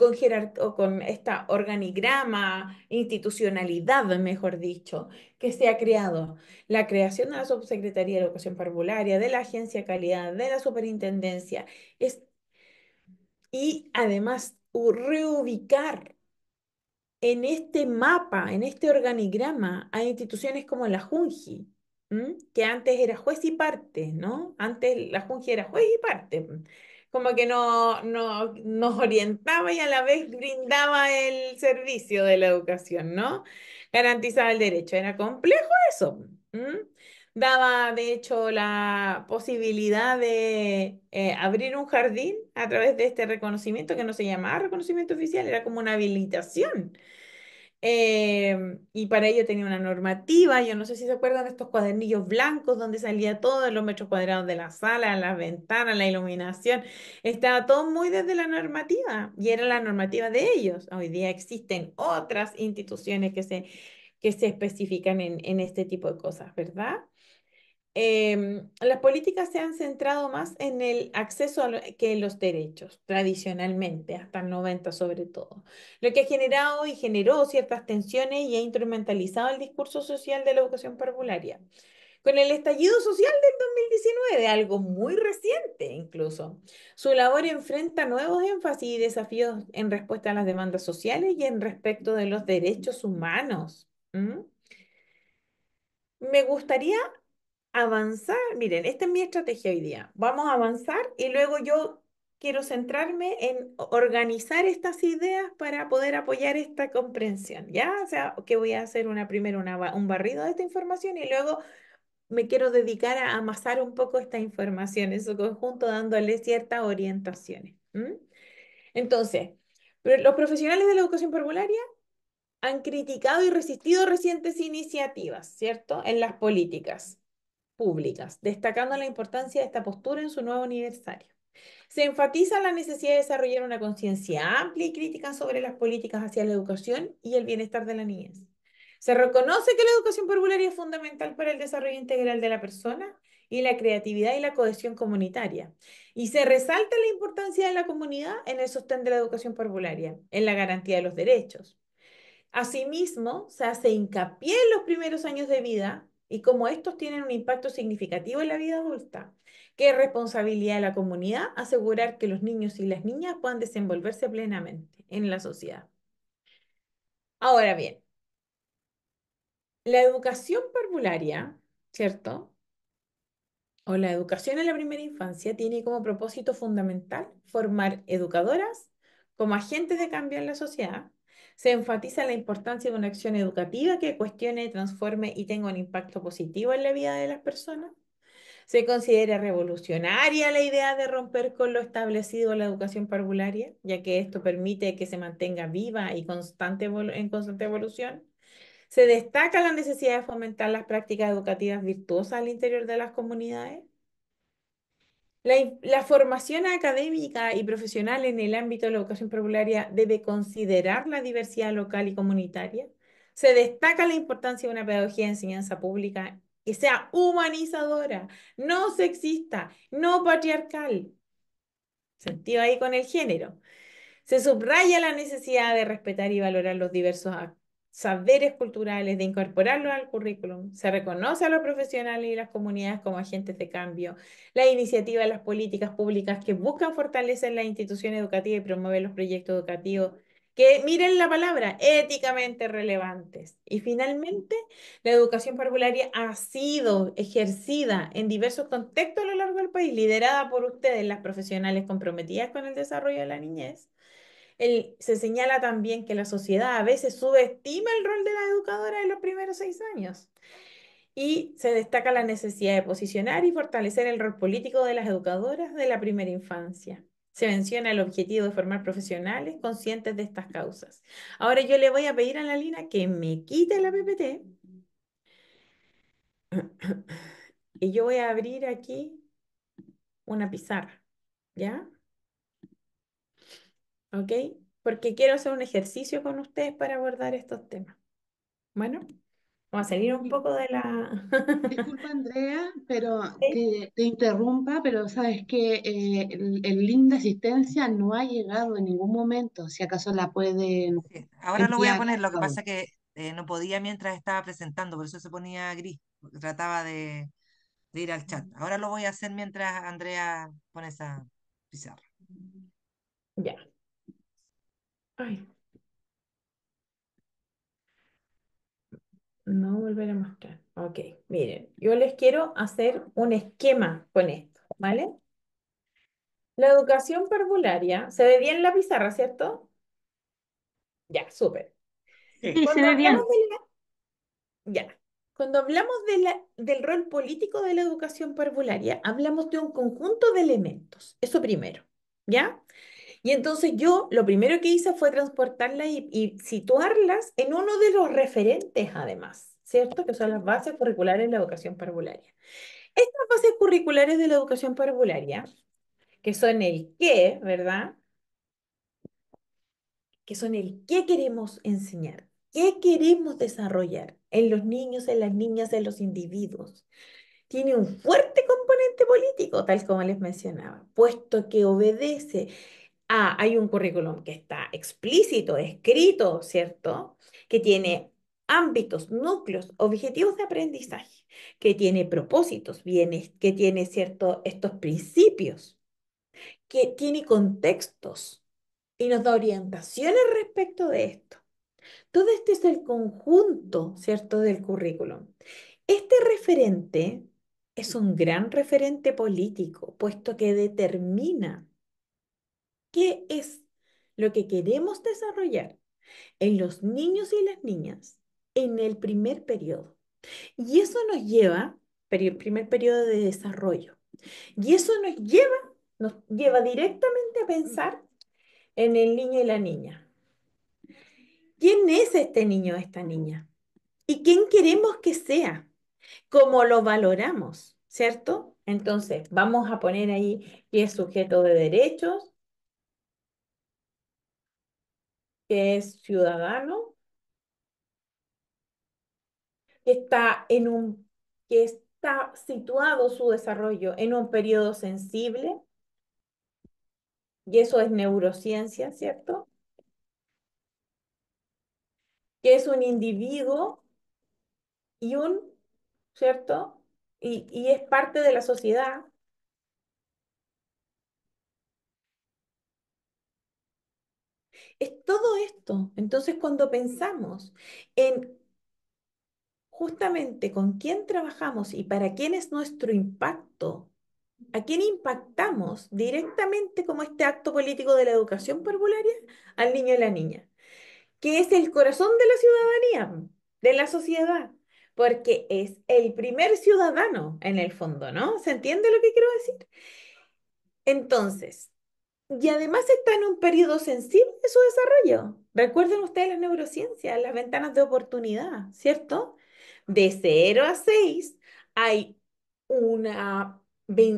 con esta organigrama, institucionalidad, mejor dicho, que se ha creado. La creación de la Subsecretaría de Educación Parvularia, de la Agencia de Calidad, de la Superintendencia, es, y además reubicar en este mapa, en este organigrama, hay instituciones como la Junji, que antes era juez y parte, ¿no? Antes la Junji era juez y parte, como que nos orientaba y a la vez brindaba el servicio de la educación, ¿no? Garantizaba el derecho. Era complejo eso. Daba, de hecho, la posibilidad de abrir un jardín a través de este reconocimiento que no se llamaba reconocimiento oficial, era como una habilitación. Y para ello tenía una normativa, yo no sé si se acuerdan de estos cuadernillos blancos donde salía todo, los metros cuadrados de la sala, las ventanas, la iluminación, estaba todo muy desde la normativa y era la normativa de ellos. Hoy día existen otras instituciones que se especifican en este tipo de cosas, ¿verdad? Las políticas se han centrado más en el acceso que en los derechos, tradicionalmente, hasta el 90 sobre todo, lo que ha generado y generó ciertas tensiones y ha instrumentalizado el discurso social de la educación parvularia. Con el estallido social del 2019, algo muy reciente incluso, su labor enfrenta nuevos énfasis y desafíos en respuesta a las demandas sociales y en respecto de los derechos humanos. Me gustaría avanzar, miren, esta es mi estrategia hoy día. Vamos a avanzar y luego yo quiero centrarme en organizar estas ideas para poder apoyar esta comprensión, ¿ya? O sea, que voy a hacer primero un barrido de esta información y luego me quiero dedicar a amasar un poco esta información en su conjunto, dándole ciertas orientaciones. Entonces, los profesionales de la educación parvularia han criticado y resistido recientes iniciativas, ¿cierto? En las políticas públicas, destacando la importancia de esta postura en su nuevo aniversario. Se enfatiza la necesidad de desarrollar una conciencia amplia y crítica sobre las políticas hacia la educación y el bienestar de la niñez. Se reconoce que la educación parvularia es fundamental para el desarrollo integral de la persona y la creatividad y la cohesión comunitaria. Y se resalta la importancia de la comunidad en el sostén de la educación parvularia, en la garantía de los derechos. Asimismo, se hace hincapié en los primeros años de vida y cómo estos tienen un impacto significativo en la vida adulta, que es responsabilidad de la comunidad asegurar que los niños y las niñas puedan desenvolverse plenamente en la sociedad. Ahora bien, la educación parvularia, ¿cierto? O la educación en la primera infancia tiene como propósito fundamental formar educadoras como agentes de cambio en la sociedad. Se enfatiza la importancia de una acción educativa que cuestione, transforme y tenga un impacto positivo en la vida de las personas. Se considera revolucionaria la idea de romper con lo establecido en la educación parvularia, ya que esto permite que se mantenga viva y en constante evolución. Se destaca la necesidad de fomentar las prácticas educativas virtuosas al interior de las comunidades. La formación académica y profesional en el ámbito de la educación parvularia debe considerar la diversidad local y comunitaria. Se destaca la importancia de una pedagogía de enseñanza pública que sea humanizadora, no sexista, no patriarcal. Sentido ahí con el género. Se subraya la necesidad de respetar y valorar los diversos saberes culturales, de incorporarlos al currículum. Se reconoce a los profesionales y las comunidades como agentes de cambio. La iniciativa de las políticas públicas que buscan fortalecer la institución educativa y promover los proyectos educativos que, miren la palabra, éticamente relevantes. Y finalmente, la educación parvularia ha sido ejercida en diversos contextos a lo largo del país, liderada por ustedes, las profesionales comprometidas con el desarrollo de la niñez. Se señala también que la sociedad a veces subestima el rol de la educadora en los primeros 6 años y se destaca la necesidad de posicionar y fortalecer el rol político de las educadoras de la primera infancia. Se menciona el objetivo de formar profesionales conscientes de estas causas. Ahora yo le voy a pedir a la Lina que me quite la PPT y yo voy a abrir aquí una pizarra, ¿ya? ¿Ok? Porque quiero hacer un ejercicio con ustedes para abordar estos temas. Bueno, vamos a salir un Di- poco de la... Disculpa, Andrea, pero Sí. te interrumpa, pero sabes que el link de asistencia no ha llegado en ningún momento. Si acaso la pueden Sí, ahora lo voy a enviar, poner, por lo que favor. pasa que no podía mientras estaba presentando, por eso se ponía gris, porque trataba de ir al chat. Ahora lo voy a hacer mientras Andrea pone esa pizarra. Ya. Ay, no volver a mostrar. Ok, miren, yo les quiero hacer un esquema con esto, ¿vale? La educación parvularia, se ve bien la pizarra, ¿cierto? Ya, súper. Sí, se Cuando ve hablamos bien. de ya, cuando hablamos del rol político de la educación parvularia, hablamos de un conjunto de elementos. Eso primero, ¿ya? Y entonces yo lo primero que hice fue transportarlas y situarlas en uno de los referentes, además, ¿cierto? Que son las bases curriculares de la educación parvularia. Estas bases curriculares de la educación parvularia, que son el qué, ¿verdad? Que son el qué queremos enseñar, qué queremos desarrollar en los niños, en las niñas, en los individuos. Tiene un fuerte componente político, tal como les mencionaba, puesto que obedece a, hay un currículum que está explícito, escrito, ¿cierto? Que tiene ámbitos, núcleos, objetivos de aprendizaje, que tiene propósitos, bienes, que tiene, ¿cierto? Estos principios, que tiene contextos y nos da orientaciones respecto de esto. Todo este es el conjunto, ¿cierto?, del currículum. Este referente es un gran referente político, puesto que determina qué es lo que queremos desarrollar en los niños y las niñas en el primer periodo. Y eso nos lleva, primer periodo de desarrollo, y eso nos lleva directamente a pensar en el niño y la niña. ¿Quién es este niño o esta niña? ¿Y quién queremos que sea? ¿Cómo lo valoramos? ¿Cierto? Entonces, vamos a poner ahí que es sujeto de derechos, que es ciudadano, que está que está situado su desarrollo en un periodo sensible, y eso es neurociencia, ¿cierto? Que es un individuo y ¿cierto? Y es parte de la sociedad. Es todo esto. Entonces, cuando pensamos en justamente con quién trabajamos y para quién es nuestro impacto, a quién impactamos directamente como este acto político de la educación parvularia, al niño y la niña, que es el corazón de la ciudadanía, de la sociedad, porque es el primer ciudadano en el fondo, ¿no? ¿Se entiende lo que quiero decir? Entonces, y además está en un periodo sensible de su desarrollo. Recuerden ustedes las neurociencias, las ventanas de oportunidad, ¿cierto? De 0 a 6 hay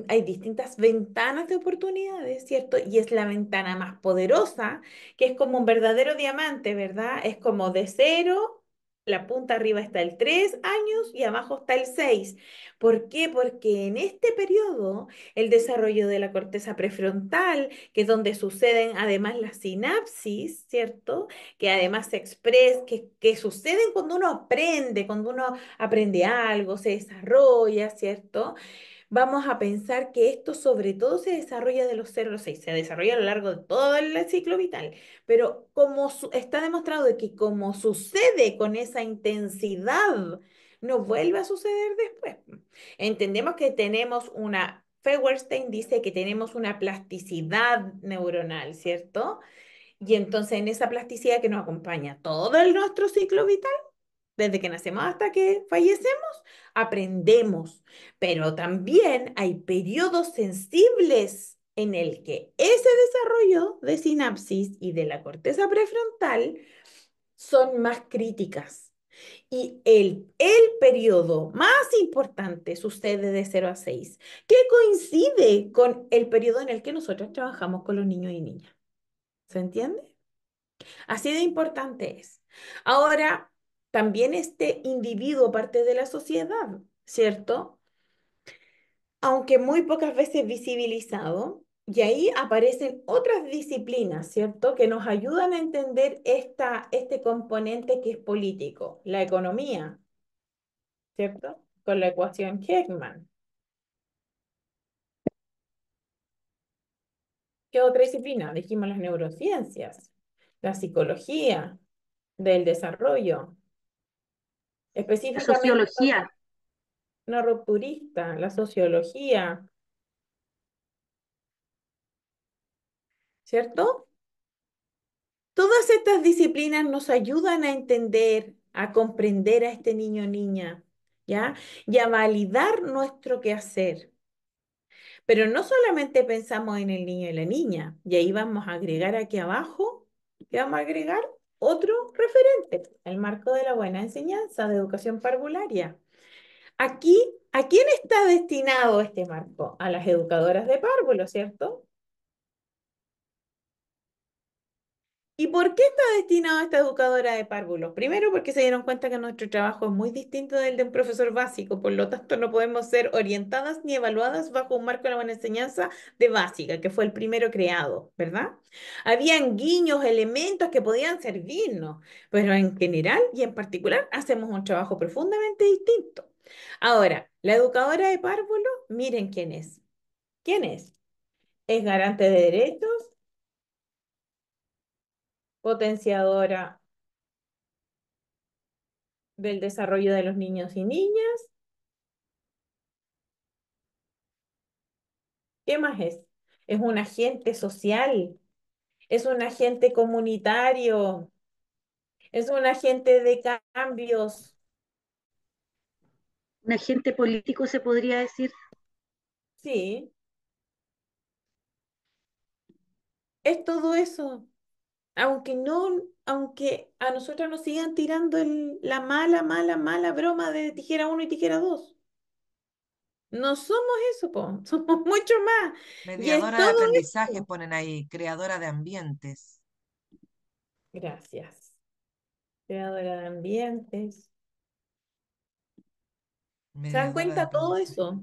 hay distintas ventanas de oportunidades, ¿cierto? Y es la ventana más poderosa, que es como un verdadero diamante, ¿verdad? Es como de 0, la punta arriba está el 3 años y abajo está el 6. ¿Por qué? Porque en este periodo el desarrollo de la corteza prefrontal, que es donde suceden además las sinapsis, ¿cierto? Que además se expresan, que suceden cuando uno aprende algo, se desarrolla, ¿cierto? Vamos a pensar que esto sobre todo se desarrolla de los 0 a 6, se desarrolla a lo largo de todo el ciclo vital, pero como está demostrado de que como sucede con esa intensidad, no vuelve a suceder después. Entendemos que tenemos Feuerstein dice que tenemos una plasticidad neuronal, ¿cierto? Y entonces en esa plasticidad que nos acompaña todo nuestro ciclo vital, desde que nacemos hasta que fallecemos, aprendemos, pero también hay periodos sensibles en el que ese desarrollo de sinapsis y de la corteza prefrontal son más críticas. Y el periodo más importante sucede de 0 a 6, que coincide con el periodo en el que nosotros trabajamos con los niños y niñas. ¿Se entiende? Así de importante es. Ahora, también este individuo parte de la sociedad, ¿cierto? Aunque muy pocas veces visibilizado. Y ahí aparecen otras disciplinas, ¿cierto? Que nos ayudan a entender este componente que es político, la economía, ¿cierto? Con la ecuación Heckman. ¿Qué otra disciplina? Dijimos las neurociencias, la psicología del desarrollo, La específicamente sociología, no rupturista, la sociología, ¿cierto? Todas estas disciplinas nos ayudan a entender, a comprender a este niño o niña, ¿ya? Y a validar nuestro quehacer. Pero no solamente pensamos en el niño y la niña, y ahí vamos a agregar aquí abajo, ¿qué vamos a agregar? Otro referente, el marco de la buena enseñanza de educación parvularia. Aquí, ¿a quién está destinado este marco? A las educadoras de párvulo, ¿cierto? ¿Y por qué está destinado a esta educadora de párvulos? Primero, porque se dieron cuenta que nuestro trabajo es muy distinto del de un profesor básico, por lo tanto no podemos ser orientadas ni evaluadas bajo un marco de la buena enseñanza de básica, que fue el primero creado, ¿verdad? Habían guiños, elementos que podían servirnos, pero en general y en particular hacemos un trabajo profundamente distinto. Ahora, la educadora de párvulos, miren quién es. ¿Quién es? Es garante de derechos, potenciadora del desarrollo de los niños y niñas. ¿Qué más es? Es un agente social, es un agente comunitario, es un agente de cambios. un agente político se podría decir. Sí, es todo eso. Aunque no, aunque a nosotros nos sigan tirando la mala, mala, mala broma de tijera uno y tijera 2. No somos eso, po. Somos mucho más. Y es Mediadora de todo aprendizaje eso. ponen ahí, creadora de ambientes. Gracias. Creadora de ambientes. ¿Se dan Mediadora de cuenta todo aprendizaje. eso?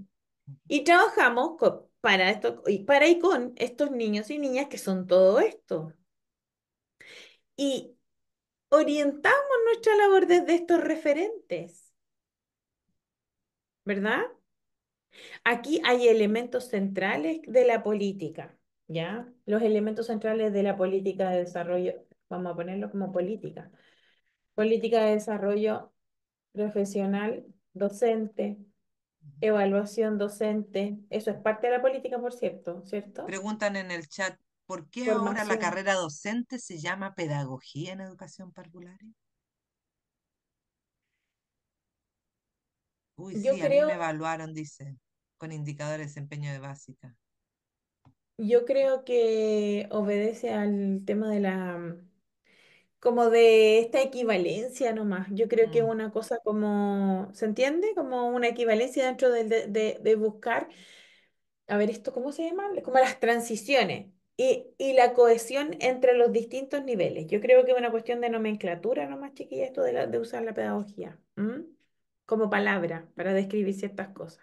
Y trabajamos para esto, y para y con estos niños y niñas que son todo esto. Y orientamos nuestra labor desde estos referentes, ¿verdad? Aquí hay elementos centrales de la política, ¿ya? Los elementos centrales de la política de desarrollo, vamos a ponerlo como política. Política de desarrollo profesional, docente, evaluación docente, eso es parte de la política, por cierto, ¿cierto? Preguntan en el chat, ¿por qué ahora la Formación. carrera docente se llama pedagogía en educación parvularia? Uy, Yo sí, a mí me creo evaluaron, dice, con indicador de desempeño de básica. Yo creo que obedece al tema de como de esta equivalencia nomás. Yo creo que es Mm. una cosa como, ¿se entiende? Como una equivalencia dentro de buscar, a ver, ¿esto cómo se llama? Como las transiciones y la cohesión entre los distintos niveles. Yo creo que es una cuestión de nomenclatura nomás, chiquilla, esto de usar la pedagogía, ¿m? Como palabra para describir ciertas cosas.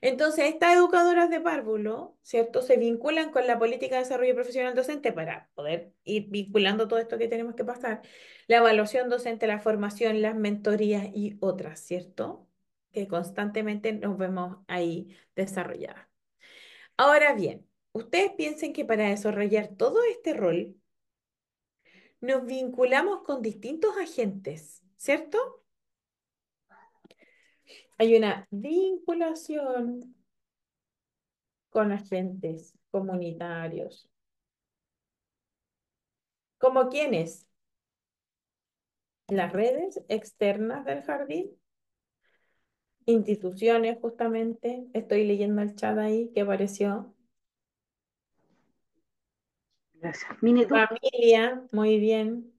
Entonces, estas educadoras de párvulo, ¿cierto? Se vinculan con la política de desarrollo profesional docente para poder ir vinculando todo esto que tenemos que pasar. La evaluación docente, la formación, las mentorías y otras, ¿cierto? Que constantemente nos vemos ahí desarrolladas. Ahora bien, ustedes piensen que para desarrollar todo este rol, nos vinculamos con distintos agentes, ¿cierto? Hay una vinculación con agentes comunitarios. ¿Como quiénes? Las redes externas del jardín, instituciones justamente. Estoy leyendo el chat ahí que apareció. Gracias. Mineduc, Familia, muy bien.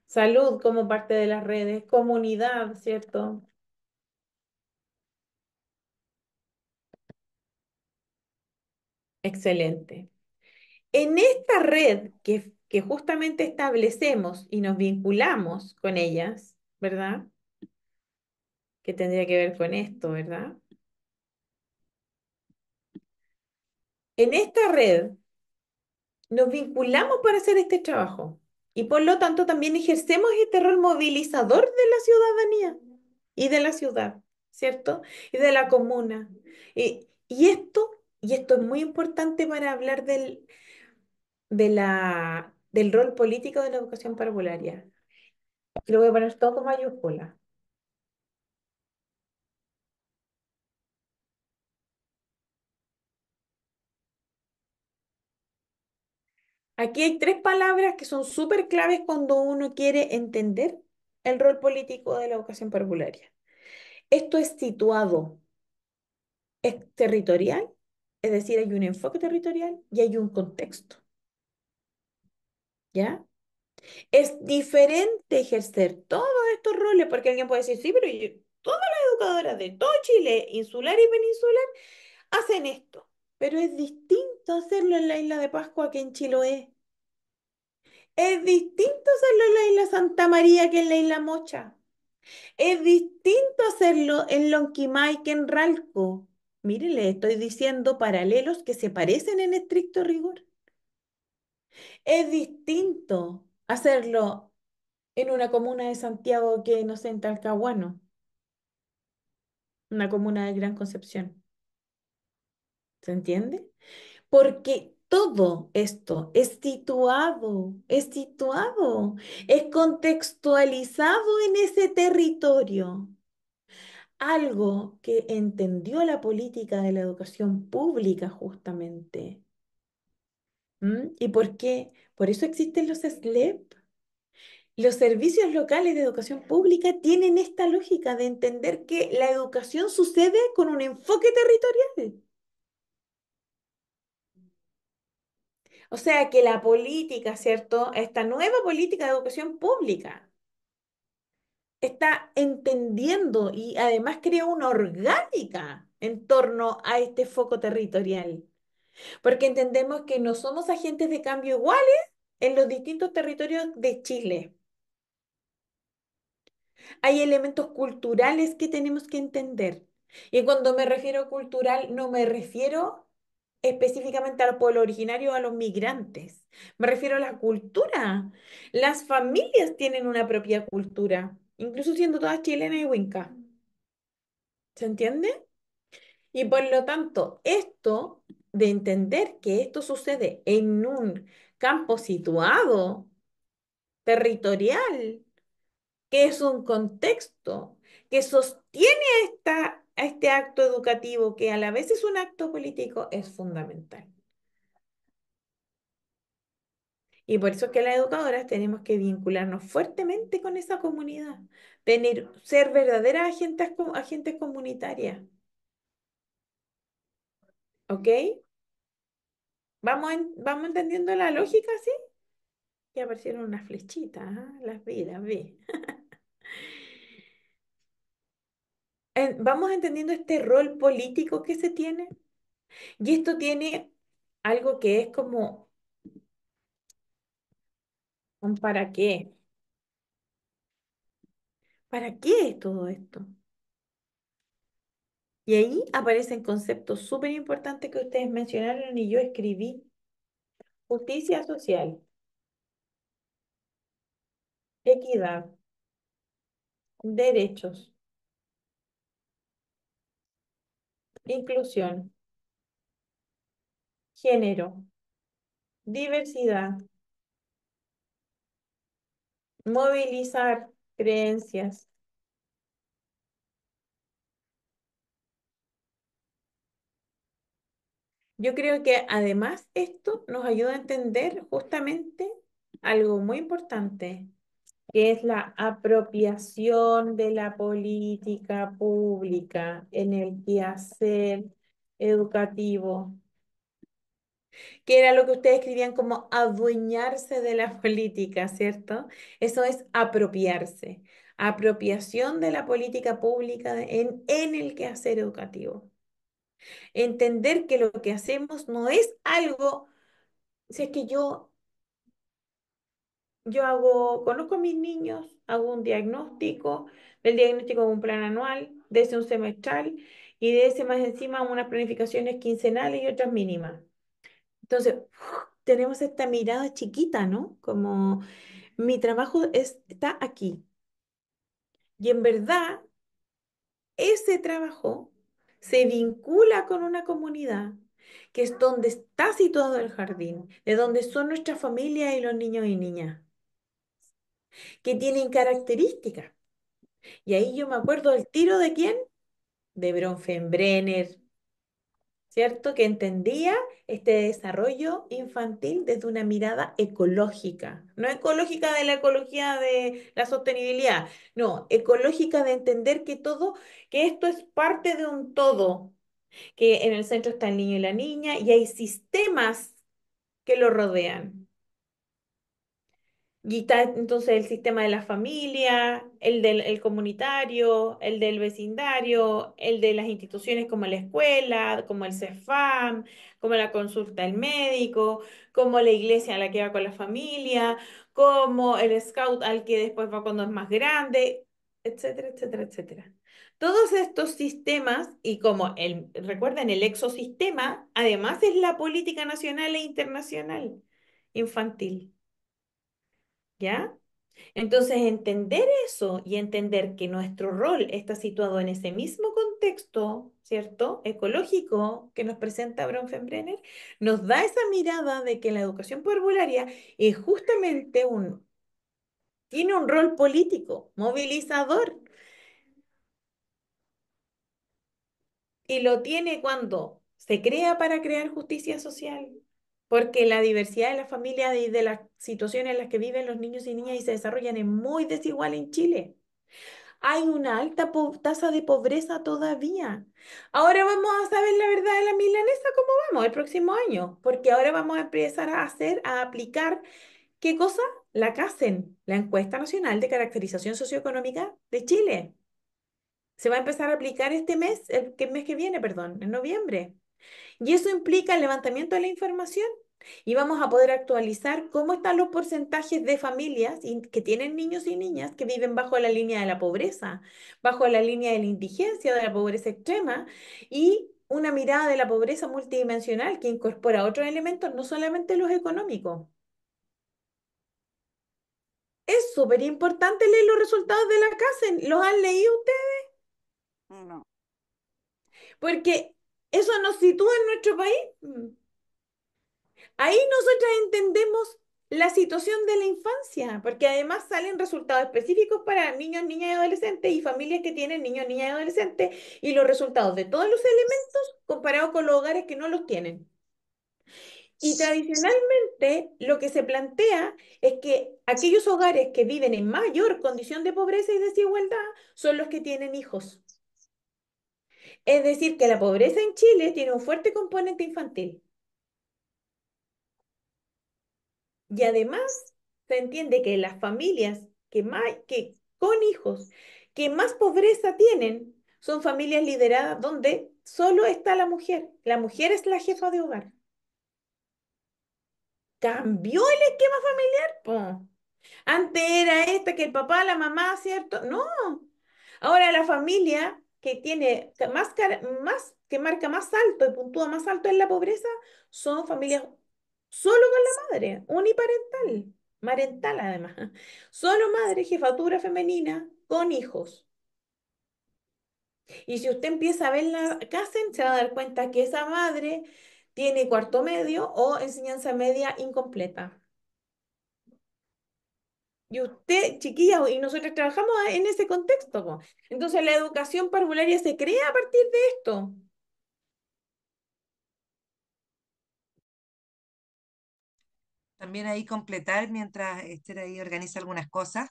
Salud como parte de las redes. Comunidad, ¿cierto? Excelente. En esta red que justamente establecemos y nos vinculamos con ellas, ¿verdad? Que tendría que ver con esto, ¿verdad? En esta red nos vinculamos para hacer este trabajo y por lo tanto también ejercemos este rol movilizador de la ciudadanía y de la ciudad, ¿cierto? Y de la comuna. Y esto es muy importante para hablar del rol político de la educación parvularia. Lo voy a poner todo con mayúscula. Aquí hay tres palabras que son súper claves cuando uno quiere entender el rol político de la educación parvularia. Esto es situado, es territorial, es decir, hay un enfoque territorial y hay un contexto, ¿ya? Es diferente ejercer todos estos roles, porque alguien puede decir, sí, pero todas las educadoras de todo Chile, insular y peninsular, hacen esto, pero es distinto hacerlo en la isla de Pascua que en Chiloé. Es distinto hacerlo en la isla Santa María que en la isla Mocha. Es distinto hacerlo en Lonquimay que en Ralco. Mire, le estoy diciendo paralelos que se parecen en estricto rigor. Es distinto hacerlo en una comuna de Santiago que no sé, en Talcahuano, una comuna de Gran Concepción. ¿Se entiende? Porque todo esto es contextualizado en ese territorio. Algo que entendió la política de la educación pública justamente. ¿Y por qué? Por eso existen los SLEP. Los servicios locales de educación pública tienen esta lógica de entender que la educación sucede con un enfoque territorial. O sea que la política, ¿cierto? Esta nueva política de educación pública está entendiendo y además crea una orgánica en torno a este foco territorial. Porque entendemos que no somos agentes de cambio iguales en los distintos territorios de Chile. Hay elementos culturales que tenemos que entender. Y cuando me refiero a cultural, no me refiero específicamente al pueblo originario o a los migrantes. Me refiero a la cultura. Las familias tienen una propia cultura, incluso siendo todas chilenas y huincas. ¿Se entiende? Y por lo tanto, esto de entender que esto sucede en un campo situado, territorial, que es un contexto que sostiene a este acto educativo, que a la vez es un acto político, es fundamental. Y por eso es que las educadoras tenemos que vincularnos fuertemente con esa comunidad, ser verdaderas agentes comunitarias. ¿Ok? ¿Vamos entendiendo la lógica, sí? Y aparecieron unas flechitas, ¿ah? Las vi. Vamos entendiendo este rol político que se tiene. Y esto tiene algo que es como un para qué. ¿Para qué es todo esto? Y ahí aparecen conceptos súper importantes que ustedes mencionaron y yo escribí. Justicia social, equidad, derechos, inclusión, género, diversidad, movilizar creencias. Yo creo que además esto nos ayuda a entender justamente algo muy importante, que es la apropiación de la política pública en el quehacer educativo, que era lo que ustedes escribían como adueñarse de la política, ¿cierto? Eso es apropiarse, apropiación de la política pública en el quehacer educativo. Entender que lo que hacemos no es algo, si es que yo conozco a mis niños, hago un diagnóstico, del diagnóstico hago un plan anual, de ese un semestral y de ese más encima unas planificaciones quincenales y otras mínimas. Entonces, tenemos esta mirada chiquita, ¿no? Como mi trabajo está aquí. Y en verdad, ese trabajo se vincula con una comunidad, que es donde está situado el jardín, de donde son nuestras familias y los niños y niñas, que tienen características. Y ahí yo me acuerdo del tiro de quién, de Bronfenbrenner, ¿cierto? Que entendía este desarrollo infantil desde una mirada ecológica, no ecológica de la ecología de la sostenibilidad, no, ecológica de entender que todo, que esto es parte de un todo, que en el centro está el niño y la niña y hay sistemas que lo rodean. Y está entonces el sistema de la familia, el comunitario, el del vecindario, el de las instituciones como la escuela, como el CEFAM, como la consulta del médico, como la iglesia a la que va con la familia, como el scout al que después va cuando es más grande, etcétera, etcétera, etcétera. Todos estos sistemas, y como recuerden, el exosistema, además es la política nacional e internacional infantil. ¿Ya? Entonces, entender eso y entender que nuestro rol está situado en ese mismo contexto, ¿cierto? Ecológico que nos presenta Bronfenbrenner, nos da esa mirada de que la educación parvularia es justamente tiene un rol político, movilizador, y lo tiene cuando se crea para crear justicia social. Porque la diversidad de las familias y de las situaciones en las que viven los niños y niñas y se desarrollan es muy desigual en Chile. Hay una alta tasa de pobreza todavía. Ahora vamos a saber la verdad de la milanesa cómo vamos el próximo año, porque ahora vamos a empezar a aplicar, ¿qué cosa? La CACEN, la Encuesta Nacional de Caracterización Socioeconómica de Chile. Se va a empezar a aplicar este mes, el mes que viene, perdón, en noviembre. Y eso implica el levantamiento de la información y vamos a poder actualizar cómo están los porcentajes de familias que tienen niños y niñas que viven bajo la línea de la pobreza, bajo la línea de la indigencia, de la pobreza extrema y una mirada de la pobreza multidimensional que incorpora otros elementos, no solamente los económicos. Es súper importante leer los resultados de la CACEN. ¿Los han leído ustedes? No. Porque eso nos sitúa en nuestro país. Ahí nosotras entendemos la situación de la infancia, porque además salen resultados específicos para niños, niñas y adolescentes y familias que tienen niños, niñas y adolescentes y los resultados de todos los elementos comparados con los hogares que no los tienen. Y tradicionalmente lo que se plantea es que aquellos hogares que viven en mayor condición de pobreza y desigualdad son los que tienen hijos. Es decir, que la pobreza en Chile tiene un fuerte componente infantil. Y además se entiende que las familias que con hijos que más pobreza tienen son familias lideradas donde solo está la mujer. La mujer es la jefa de hogar. Cambió el esquema familiar, po. Antes era esta que el papá, la mamá, ¿cierto? No. Ahora la familia que tiene que marca más alto y puntúa más alto en la pobreza son familias solo con la madre, uniparental, marental además. Solo madre, jefatura femenina, con hijos. Y si usted empieza a ver la CASEN, se va a dar cuenta que esa madre tiene cuarto medio o enseñanza media incompleta. Y usted, chiquilla, y nosotros trabajamos en ese contexto, po. Entonces la educación parvularia se crea a partir de esto. También ahí completar, mientras Esther ahí organiza algunas cosas,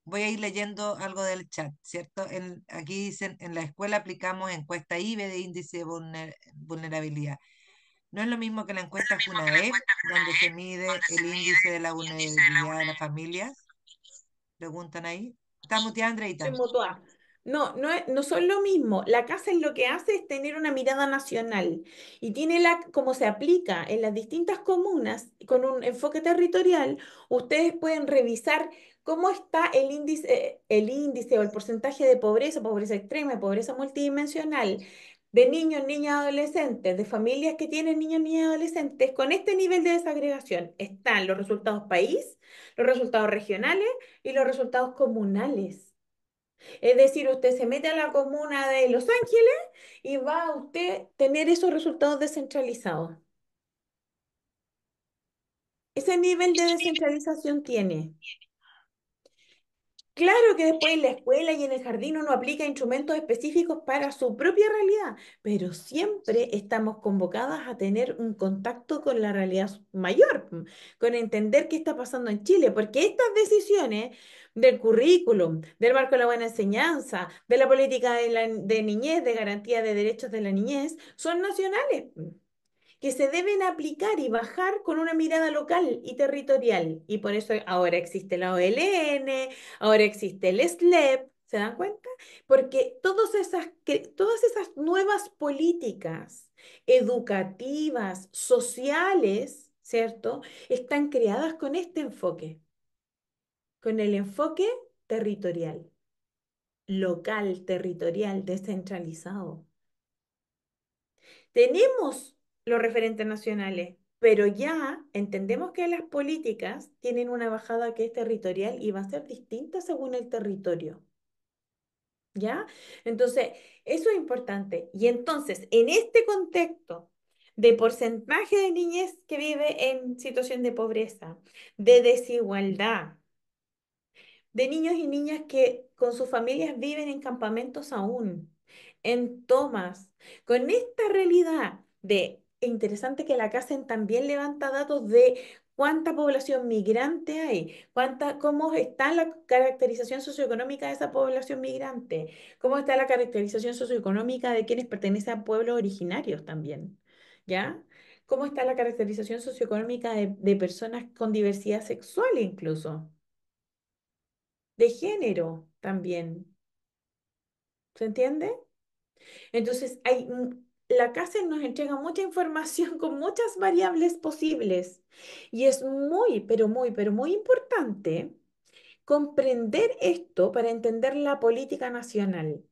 voy a ir leyendo algo del chat, ¿cierto? Aquí dicen, en la escuela aplicamos encuesta IBE de índice de vulnerabilidad. No es lo mismo que la encuesta FUNAEB, donde se mide el índice de la vulnerabilidad de las familias. Preguntan ahí. Está muteada, Andreita. Soy mutua. no son lo mismo. La casa lo que hace es tener una mirada nacional y tiene como se aplica en las distintas comunas con un enfoque territorial, ustedes pueden revisar cómo está el índice o el porcentaje de pobreza, pobreza extrema y pobreza multidimensional de niños, niñas, adolescentes, de familias que tienen niños, niñas, y adolescentes con este nivel de desagregación. Están los resultados país, los resultados regionales y los resultados comunales. Es decir, usted se mete a la comuna de Los Ángeles y va a usted tener esos resultados descentralizados. Ese nivel de descentralización tiene. Claro que después en la escuela y en el jardín uno aplica instrumentos específicos para su propia realidad, pero siempre estamos convocadas a tener un contacto con la realidad mayor, con entender qué está pasando en Chile, porque estas decisiones del currículum, del marco de la buena enseñanza, de la política de niñez, de garantía de derechos de la niñez, son nacionales, que se deben aplicar y bajar con una mirada local y territorial. Y por eso ahora existe la OLN, ahora existe el SLEP, ¿se dan cuenta? Porque todas esas nuevas políticas educativas, sociales, ¿cierto? Están creadas con este enfoque, con el enfoque territorial, local, territorial, descentralizado. Tenemos los referentes nacionales, pero ya entendemos que las políticas tienen una bajada que es territorial y va a ser distinta según el territorio. ¿Ya? Entonces, eso es importante. Y entonces, en este contexto de porcentaje de niñez que vive en situación de pobreza, de desigualdad, de niños y niñas que con sus familias viven en campamentos aún, en tomas, con esta realidad de, interesante que la CACEN también levanta datos de cuánta población migrante hay, cómo está la caracterización socioeconómica de esa población migrante, cómo está la caracterización socioeconómica de quienes pertenecen a pueblos originarios también, ¿ya? ¿Cómo está la caracterización socioeconómica de personas con diversidad sexual incluso? De género también. ¿Se entiende? Entonces, la CASE nos entrega mucha información con muchas variables posibles y es muy, pero muy, pero muy importante comprender esto para entender la política nacional.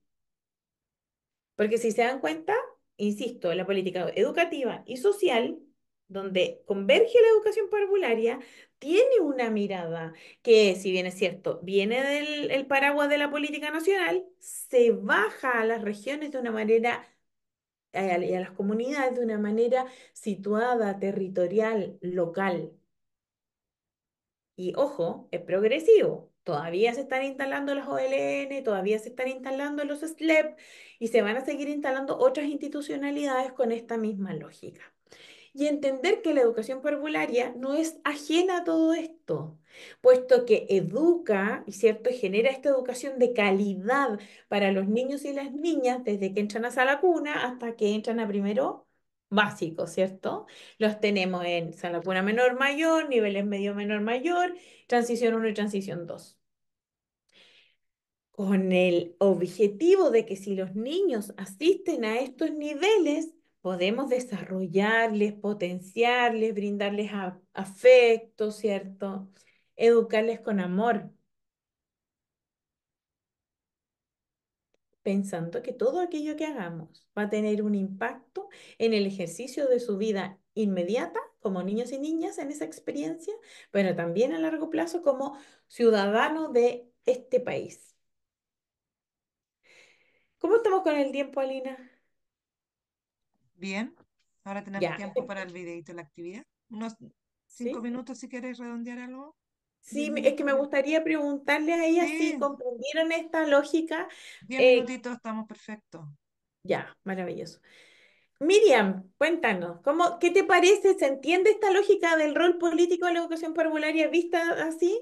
Porque si se dan cuenta, insisto, la política educativa y social, donde converge la educación parvularia, tiene una mirada que, si bien es cierto, viene del el paraguas de la política nacional, se baja a las regiones de una manera, y a las comunidades de una manera situada, territorial, local. Y ojo, es progresivo. Todavía se están instalando las OLN, todavía se están instalando los SLEP y se van a seguir instalando otras institucionalidades con esta misma lógica. Y entender que la educación parvularia no es ajena a todo esto, puesto que educa, y cierto, genera esta educación de calidad para los niños y las niñas desde que entran a la cuna hasta que entran a primero básico, ¿cierto? Los tenemos en sala cuna menor mayor, niveles medio menor mayor, transición uno y transición 2 con el objetivo de que si los niños asisten a estos niveles, podemos desarrollarles, potenciarles, brindarles afecto, ¿cierto? Educarles con amor, pensando que todo aquello que hagamos va a tener un impacto en el ejercicio de su vida inmediata como niños y niñas en esa experiencia, pero también a largo plazo como ciudadano de este país. ¿Cómo estamos con el tiempo, Alina? Bien, ahora tenemos Ya, tiempo para el videito de la actividad. Unos 5 minutos si quieres redondear algo. diez sí, es que minutos, me gustaría preguntarle a ella si sí, comprendieron esta lógica. 10 minutitos, estamos perfectos. Ya, maravilloso. Miriam, cuéntanos, ¿qué te parece? ¿Se entiende esta lógica del rol político de la educación parvularia vista así?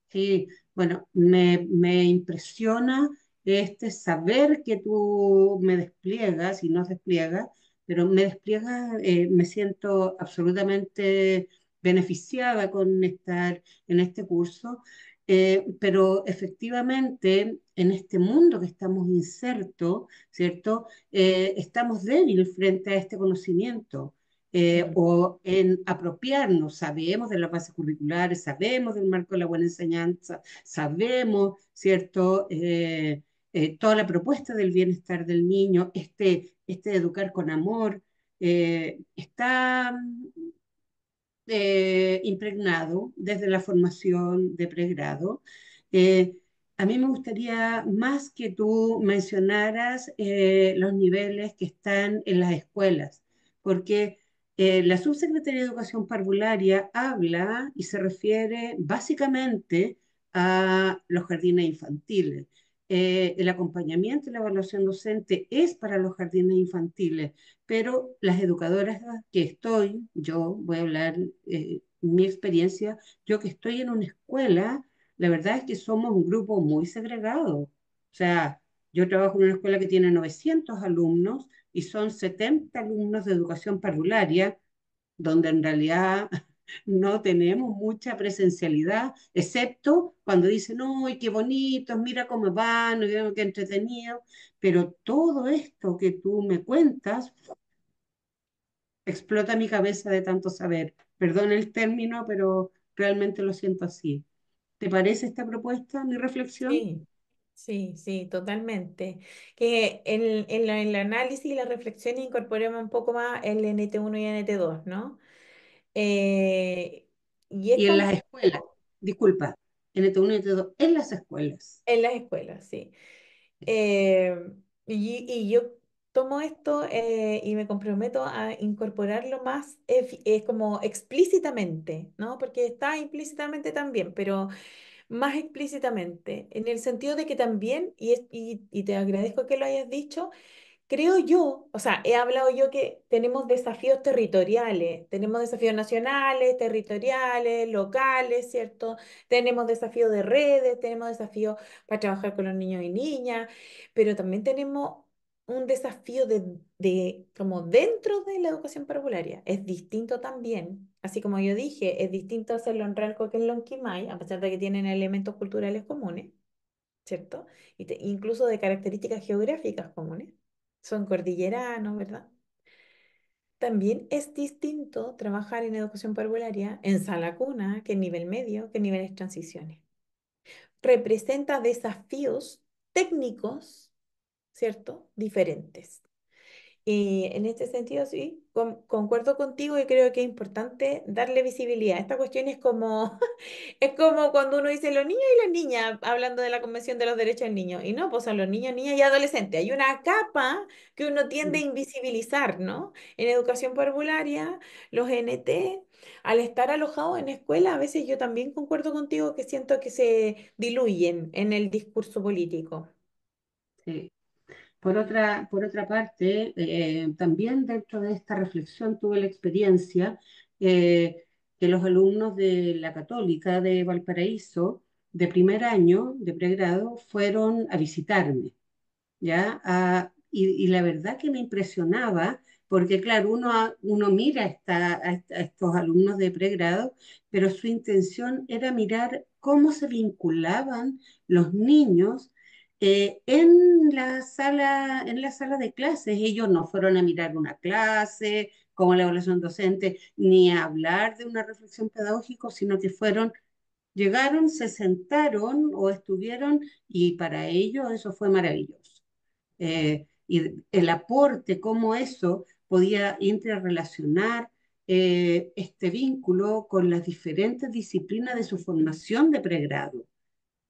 Sí, bueno, me impresiona este saber que tú me despliegas y nos despliegas, pero me despliegas, me siento absolutamente beneficiada con estar en este curso. pero efectivamente en este mundo que estamos insertos, ¿cierto? Estamos débiles frente a este conocimiento. Ujú. O en apropiarnos, sabemos de las bases curriculares, sabemos del marco de la buena enseñanza, sabemos, ¿cierto? Toda la propuesta del bienestar del niño, este educar con amor, está impregnado desde la formación de pregrado. Eh, a mí me gustaría más que tú mencionaras los niveles que están en las escuelas, porque la Subsecretaría de Educación Parvularia habla y se refiere básicamente a los jardines infantiles. El acompañamiento y la evaluación docente es para los jardines infantiles, pero las educadoras que estoy, yo voy a hablar mi experiencia, yo que estoy en una escuela, la verdad es que somos un grupo muy segregado. O sea, yo trabajo en una escuela que tiene 900 alumnos y son 70 alumnos de educación parvularia, donde en realidad no tenemos mucha presencialidad, excepto cuando dicen, ¡ay, qué bonitos! Mira cómo van, qué entretenido! Pero todo esto que tú me cuentas explota mi cabeza de tanto saber. Perdón el término, pero realmente lo siento así. ¿Te parece esta propuesta, mi reflexión? Sí, sí, sí, totalmente. Que en el análisis y la reflexión incorporemos un poco más el NT1 y NT2, ¿no? Eh, y es Y en como las escuelas, disculpa, NT1 y NT2, en las escuelas. en las escuelas, sí. Eh, y yo tomo esto y me comprometo a incorporarlo más como explícitamente, ¿no? Porque está implícitamente también, pero más explícitamente, en el sentido de que también, y te agradezco que lo hayas dicho, creo yo, o sea, he hablado yo que tenemos desafíos territoriales, tenemos desafíos nacionales, territoriales, locales, ¿cierto? Tenemos desafíos de redes, tenemos desafíos para trabajar con los niños y niñas, pero también tenemos un desafío como dentro de la educación parvularia. Es distinto también, así como yo dije, es distinto hacerlo en Ralco que en Lonquimay, a pesar de que tienen elementos culturales comunes, ¿cierto? Incluso de características geográficas comunes. Son cordilleranos, ¿verdad? También es distinto trabajar en educación parvularia en sala cuna que en nivel medio, que en niveles transiciones. Representa desafíos técnicos, ¿cierto? Diferentes. Y en este sentido, sí, concuerdo contigo y creo que es importante darle visibilidad. Esta cuestión es como, es como cuando uno dice los niños y las niñas, hablando de la Convención de los Derechos del Niño. Y no, pues son los niños, niñas y adolescentes. Hay una capa que uno tiende a invisibilizar, ¿no? En educación parvularia, los NT, al estar alojados en escuela, a veces yo también concuerdo contigo que siento que se diluyen en el discurso político. Sí. Por otra parte, también dentro de esta reflexión tuve la experiencia que los alumnos de la Católica de Valparaíso, de primer año, de pregrado, fueron a visitarme. ¿Ya? Y la verdad que me impresionaba, porque claro, uno mira a estos alumnos de pregrado, pero su intención era mirar cómo se vinculaban los niños en la sala de clases. Ellos no fueron a mirar una clase, como la evaluación docente, ni a hablar de una reflexión pedagógica, sino que llegaron, se sentaron o estuvieron, y para ellos eso fue maravilloso. Y el aporte, cómo eso podía interrelacionar este vínculo con las diferentes disciplinas de su formación de pregrado.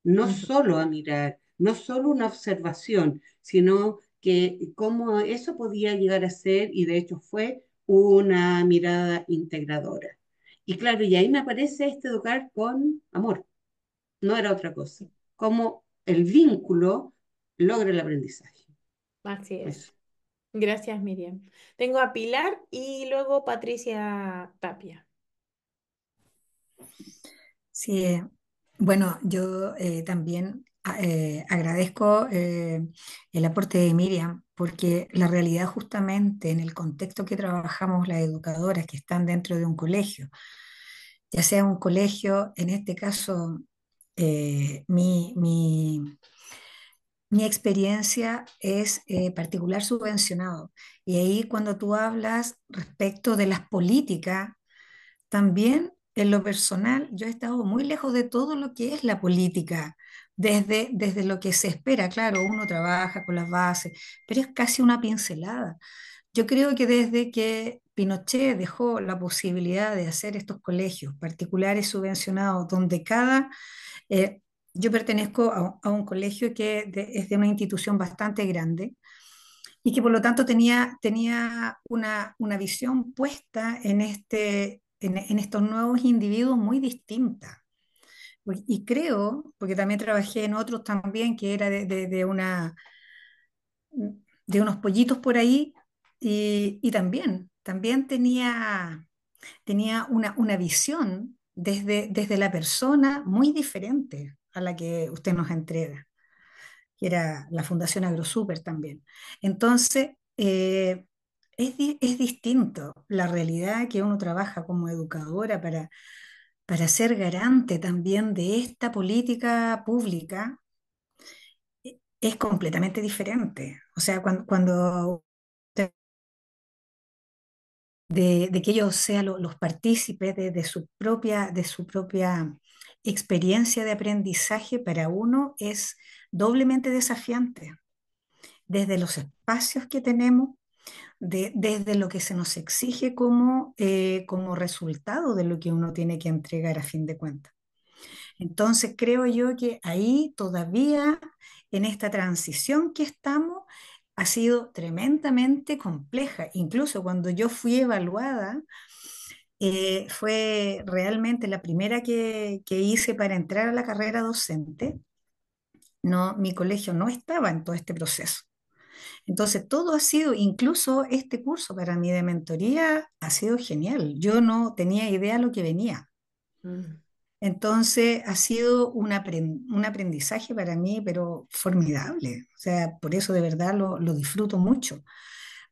No Ujú, solo a mirar, no solo una observación, sino que cómo eso podía llegar a ser, y de hecho fue una mirada integradora. Y claro, y ahí me aparece este educar con amor, no era otra cosa, cómo el vínculo logra el aprendizaje. así Eso. es. Gracias, Miriam. Tengo a Pilar y luego Patricia Tapia. Sí, bueno, yo también agradezco el aporte de Miriam, porque la realidad justamente en el contexto que trabajamos las educadoras que están dentro de un colegio, ya sea un colegio, en este caso mi experiencia es particular subvencionado. Y ahí cuando tú hablas respecto de las políticas, también en lo personal, yo he estado muy lejos de todo lo que es la política, desde lo que se espera. Claro, uno trabaja con las bases, pero es casi una pincelada. Yo creo que desde que Pinochet dejó la posibilidad de hacer estos colegios particulares subvencionados, donde eh, yo pertenezco a un colegio que es de una institución bastante grande y que por lo tanto tenía una visión puesta en estos nuevos individuos muy distinta. Y creo, porque también trabajé en otros también, que era de unos pollitos por ahí, y también tenía una visión desde la persona muy diferente a la que usted nos entrega, que era la Fundación AgroSuper también. Entonces, es distinto la realidad que uno trabaja como educadora para ser garante también de esta política pública, es completamente diferente. O sea, cuando de que ellos sean los partícipes de su propia experiencia de aprendizaje, para uno es doblemente desafiante, desde los espacios que tenemos, desde lo que se nos exige como resultado de lo que uno tiene que entregar a fin de cuentas. Entonces creo yo que ahí todavía en esta transición que estamos ha sido tremendamente compleja. Incluso cuando yo fui evaluada, fue realmente la primera que hice para entrar a la carrera docente. No, mi colegio no estaba en todo este proceso. Entonces, todo ha sido, incluso este curso para mí de mentoría ha sido genial. Yo no tenía idea lo que venía. Mm. Entonces, ha sido un aprendizaje para mí, pero formidable. O sea, por eso de verdad lo disfruto mucho.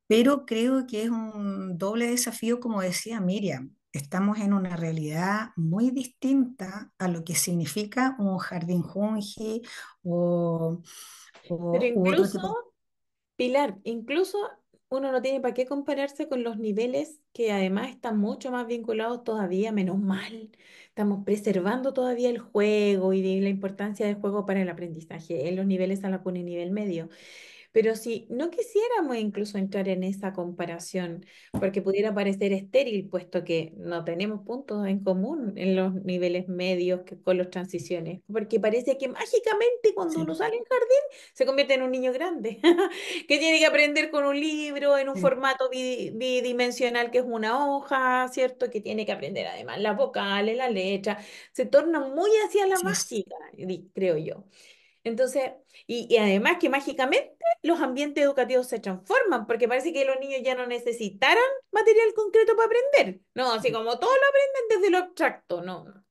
Pero creo que es un doble desafío, como decía Miriam. Estamos en una realidad muy distinta a lo que significa un jardín junji o, Pero u otro incluso, tipo. Pilar, incluso uno no tiene para qué compararse con los niveles que además están mucho más vinculados todavía, menos mal. Estamos preservando todavía el juego y de la importancia del juego para el aprendizaje en los niveles a la cuna y nivel medio. Pero si no quisiéramos incluso entrar en esa comparación, porque pudiera parecer estéril, puesto que no tenemos puntos en común en los niveles medios con las transiciones, porque parece que mágicamente cuando uno Sí, sale en jardín se convierte en un niño grande, que tiene que aprender con un libro en un sí, formato bidimensional que es una hoja, ¿cierto? Que tiene que aprender además las vocales, la letra, se torna muy hacia la así es. mágica, creo yo. Entonces, y además que mágicamente los ambientes educativos se transforman, porque parece que los niños ya no necesitaran material concreto para aprender. No, así como todos lo aprenden desde lo abstracto, no, no.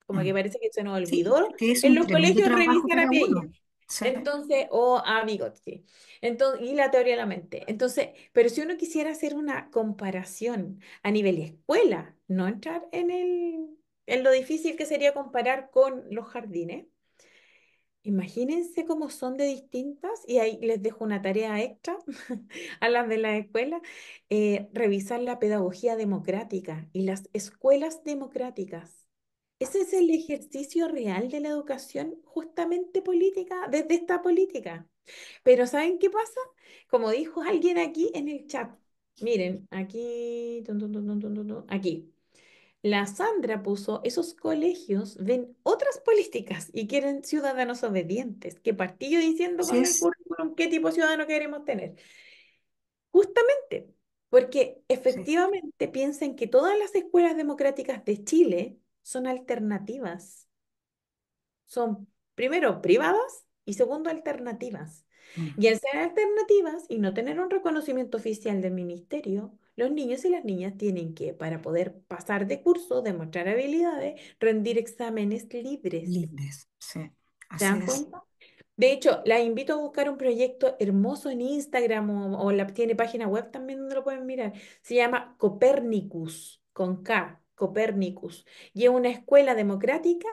Como que Mm. parece que se nos Sí, olvidó porque es en un los tremendo colegios trabajo revisar a para Piaget. uno. Sí, Entonces, o a Vygotsky. Entonces, y la teoría de la mente. Entonces, pero si uno quisiera hacer una comparación a nivel escuela, no entrar en lo difícil que sería comparar con los jardines. Imagínense cómo son de distintas, y ahí les dejo una tarea extra a las de la escuela, revisar la pedagogía democrática y las escuelas democráticas. Ese es el ejercicio real de la educación justamente política, desde esta política. Pero ¿saben qué pasa? Como dijo alguien aquí en el chat, miren, aquí, aquí. La Sandra puso, esos colegios ven otras políticas y quieren ciudadanos obedientes. Que partí yo diciendo así con el es. currículum qué tipo de ciudadano queremos tener. Justamente, porque Sí, efectivamente piensan que todas las escuelas democráticas de Chile son alternativas. Son primero privadas y segundo alternativas. mm, Y al ser alternativas y no tener un reconocimiento oficial del ministerio, los niños y las niñas tienen que, para poder pasar de curso, demostrar habilidades, rendir exámenes libres. libres. Sí, ¿Se así dan es. cuenta? De hecho, la invito a buscar un proyecto hermoso en Instagram tiene página web también donde lo pueden mirar. Se llama Copernicus, con K, Copernicus, y es una escuela democrática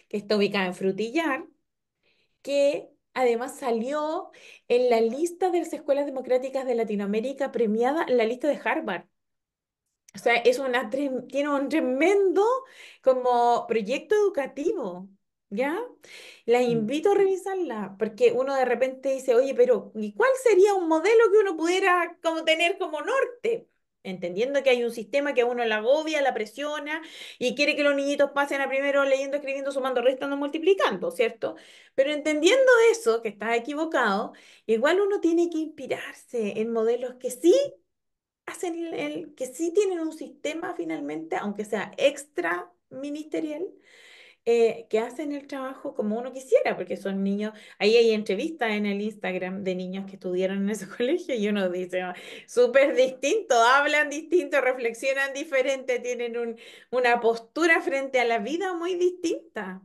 que está ubicada en Frutillar, que además salió en la lista de las escuelas democráticas de Latinoamérica premiada en la lista de Harvard. O sea, tiene un tremendo como proyecto educativo, ¿ya? La Mm. invito a revisarla, porque uno de repente dice, oye, pero ¿y cuál sería un modelo que uno pudiera como tener como norte? Entendiendo que hay un sistema que a uno la agobia, la presiona y quiere que los niñitos pasen a primero leyendo, escribiendo, sumando, restando, multiplicando, ¿cierto? Pero entendiendo eso, que está equivocado, igual uno tiene que inspirarse en modelos que sí que sí tienen un sistema finalmente, aunque sea extra ministerial, que hacen el trabajo como uno quisiera, porque son niños, ahí hay entrevistas en el Instagram de niños que estudiaron en ese colegio y uno dice, "Ah, súper distinto, hablan distinto, reflexionan diferente, tienen una postura frente a la vida muy distinta.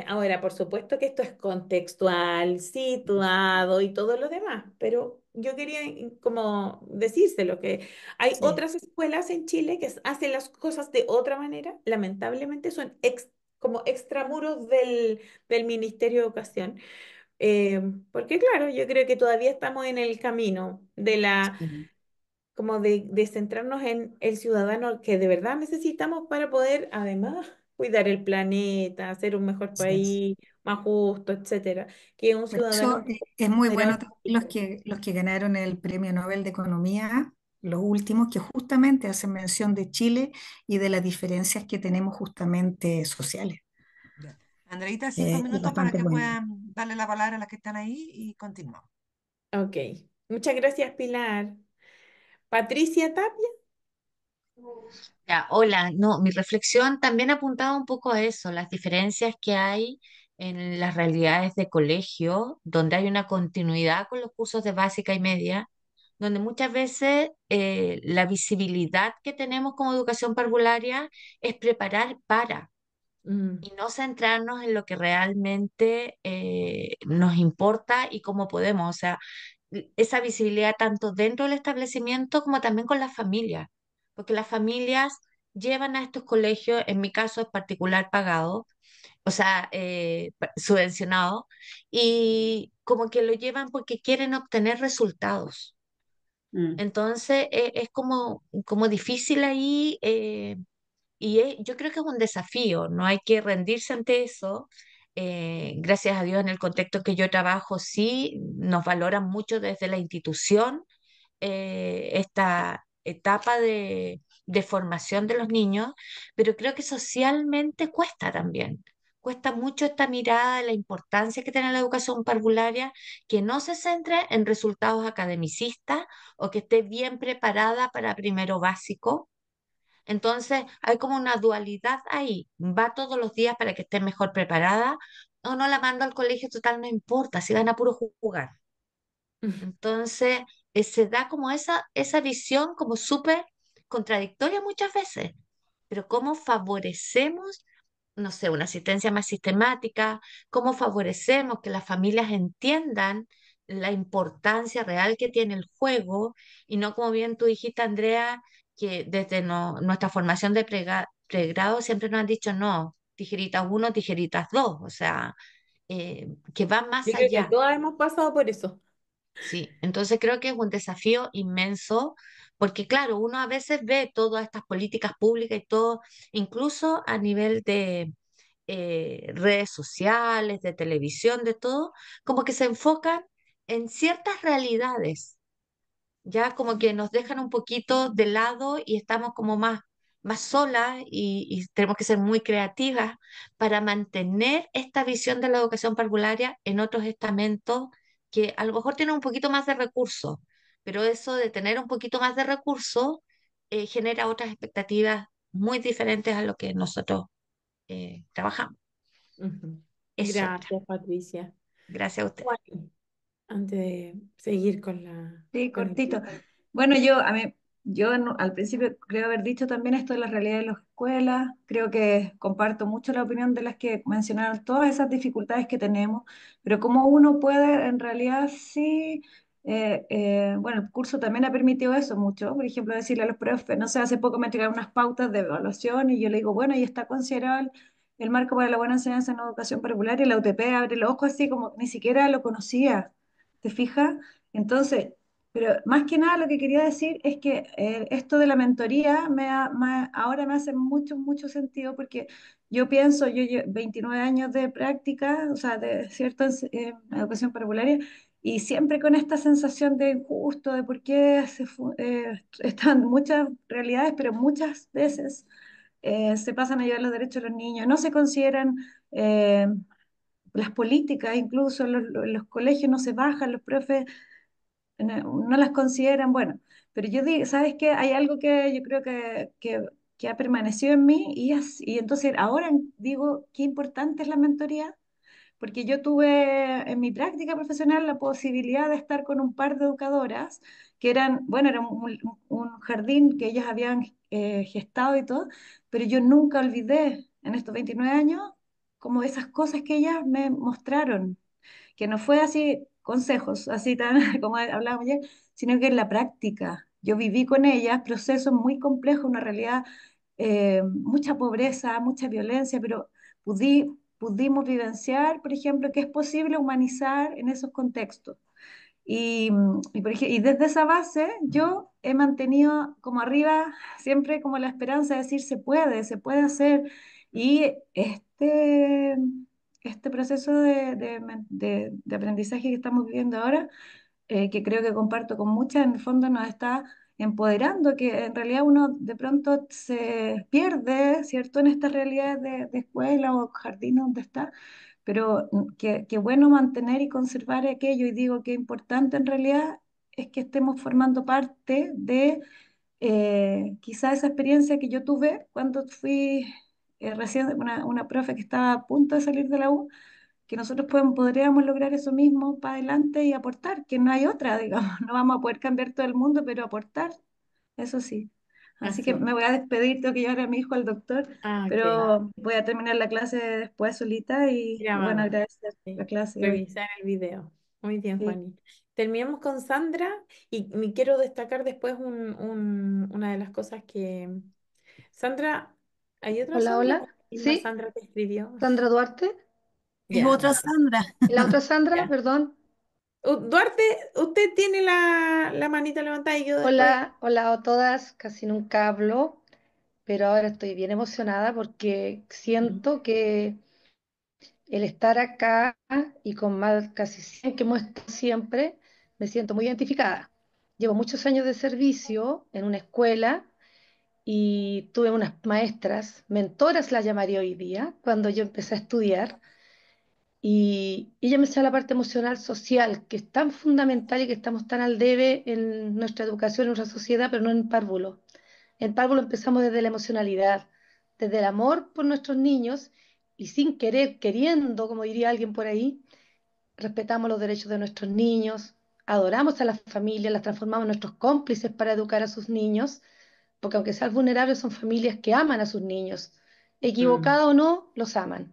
Ahora, por supuesto que esto es contextual, situado y todo lo demás, pero yo quería como decírselo, que hay Sí. otras escuelas en Chile que hacen las cosas de otra manera, lamentablemente son como extramuros del Ministerio de Educación. Porque claro, yo creo que todavía estamos en el camino Sí. como de centrarnos en el ciudadano que de verdad necesitamos para poder, además, cuidar el planeta, hacer un mejor Así es. país, más justo, etcétera, que un Por eso ciudadano es muy generado. bueno también los que ganaron el Premio Nobel de Economía, los últimos, que justamente hacen mención de Chile y de las diferencias que tenemos justamente sociales. Ya. Andreita, 5 minutos para Bastante que bueno. puedan darle la palabra a las que están ahí y continuamos. Ok, muchas gracias, Pilar. Patricia Tapia. Ya, hola, no, mi reflexión también apuntaba un poco a eso, las diferencias que hay en las realidades de colegio, donde hay una continuidad con los cursos de básica y media, donde muchas veces la visibilidad que tenemos como educación parvularia es preparar para Mm, y no centrarnos en lo que realmente nos importa y cómo podemos, o sea, esa visibilidad tanto dentro del establecimiento como también con las familias, porque las familias llevan a estos colegios, en mi caso es particular pagado, o sea, subvencionado, y como que lo llevan porque quieren obtener resultados. Mm. Entonces, es como difícil ahí. Yo creo que es un desafío, no hay que rendirse ante eso. Gracias a Dios, en el contexto que yo trabajo, sí nos valoran mucho desde la institución esta etapa de formación de los niños, pero creo que socialmente cuesta también. Cuesta mucho esta mirada de la importancia que tiene la educación parvularia, que no se centre en resultados academicistas o que esté bien preparada para primero básico. Entonces, hay como una dualidad ahí. Va todos los días para que esté mejor preparada o no la mando al colegio, total, no importa, si van a puro jugar. Entonces, se da como esa visión como súper contradictoria muchas veces. Pero ¿cómo favorecemos, no sé, una asistencia más sistemática? ¿Cómo favorecemos que las familias entiendan la importancia real que tiene el juego? Y no como bien tú dijiste, Andrea, que desde nuestra formación de pregrado siempre nos han dicho, no, tijeritas uno, tijeritas dos, o sea, que va yo más creo que allá. todas hemos pasado por eso. Sí, entonces creo que es un desafío inmenso, porque claro, uno a veces ve todas estas políticas públicas y todo, incluso a nivel de redes sociales, de televisión, de todo, como que se enfocan en ciertas realidades, ya como que nos dejan un poquito de lado y estamos como más solas y tenemos que ser muy creativas para mantener esta visión de la educación parvularia en otros estamentos que a lo mejor tienen un poquito más de recursos, pero eso de tener un poquito más de recursos genera otras expectativas muy diferentes a lo que nosotros trabajamos. Ujú. Eso era. Gracias, Patricia. Gracias a ustedes. Juan, antes de seguir Sí, con el cortito. Bueno, al principio creo haber dicho también esto de la realidad de las escuelas. Creo que comparto mucho la opinión de las que mencionaron todas esas dificultades que tenemos, pero cómo uno puede en realidad sí bueno, el curso también ha permitido eso mucho. Por ejemplo, decirle a los profes, no sé, hace poco me entregaron unas pautas de evaluación y yo le digo, bueno, y está considerado el marco para la buena enseñanza en educación popular y la UTP abre los ojos así como ni siquiera lo conocía. ¿Te fijas? Entonces, pero más que nada lo que quería decir es que esto de la mentoría ahora me hace mucho, mucho sentido porque yo pienso, yo 29 años de práctica, o sea, de cierta educación parvularia, y siempre con esta sensación de injusto, de por qué están muchas realidades, pero muchas veces se pasan a llevar los derechos de los niños, no se consideran eh, las políticas, incluso los colegios no se bajan, los profes no las consideran, bueno, pero yo digo, ¿sabes qué? Hay algo que yo creo que ha permanecido en mí y entonces ahora digo, qué importante es la mentoría porque yo tuve en mi práctica profesional la posibilidad de estar con un par de educadoras que eran, bueno, era un jardín que ellas habían gestado y todo, pero yo nunca olvidé en estos 29 años como esas cosas que ellas me mostraron, que no fue así consejos, así tan como hablábamos ayer, sino que en la práctica. Yo viví con ellas procesos muy complejos, una realidad, mucha pobreza, mucha violencia, pero pudimos vivenciar, por ejemplo, que es posible humanizar en esos contextos. Y desde esa base yo he mantenido como arriba siempre como la esperanza de decir se puede hacer. Y este proceso de aprendizaje que estamos viviendo ahora que creo que comparto con muchas, en el fondo nos está empoderando, que en realidad uno de pronto se pierde, ¿cierto?, en estas realidades de escuela o jardín donde está, pero que bueno mantener y conservar aquello, y digo que importante en realidad es que estemos formando parte de quizá esa experiencia que yo tuve cuando fui recién una profe que estaba a punto de salir de la U, que nosotros podríamos lograr eso mismo para adelante y aportar, que no hay otra, digamos, no vamos a poder cambiar todo el mundo, pero aportar, eso sí. Así que Así. me voy a despedir, tengo que llevar a mi hijo al doctor, Ah, ok. pero voy a terminar la clase después solita y bueno, Grabado. agradecer Sí. la clase hoy. Revisar el video. Muy bien, Sí. Juani. Terminamos con Sandra y me quiero destacar después una de las cosas que... Sandra, ¿hay otra Hola, Sandra? hola. ¿La misma Sí, Sandra te escribió? Sandra Duarte. Es Ya, otra Sandra. Y la otra Sandra, ya. perdón. Duarte, usted tiene la manita levantada y yo después... Hola, hola a todas. Casi nunca hablo, pero ahora estoy bien emocionada porque siento que el estar acá y con más casi 100 que muestro siempre, me siento muy identificada. Llevo muchos años de servicio en una escuela y tuve unas maestras, mentoras las llamaría hoy día, cuando yo empecé a estudiar. Y ella me enseñó la parte emocional social, que es tan fundamental y que estamos tan al debe en nuestra educación, en nuestra sociedad, pero no en párvulo. En párvulo empezamos desde la emocionalidad, desde el amor por nuestros niños y sin querer, queriendo, como diría alguien por ahí, respetamos los derechos de nuestros niños, adoramos a las familias, las transformamos en nuestros cómplices para educar a sus niños, porque aunque sean vulnerables, son familias que aman a sus niños. Mm, Equivocada o no, los aman.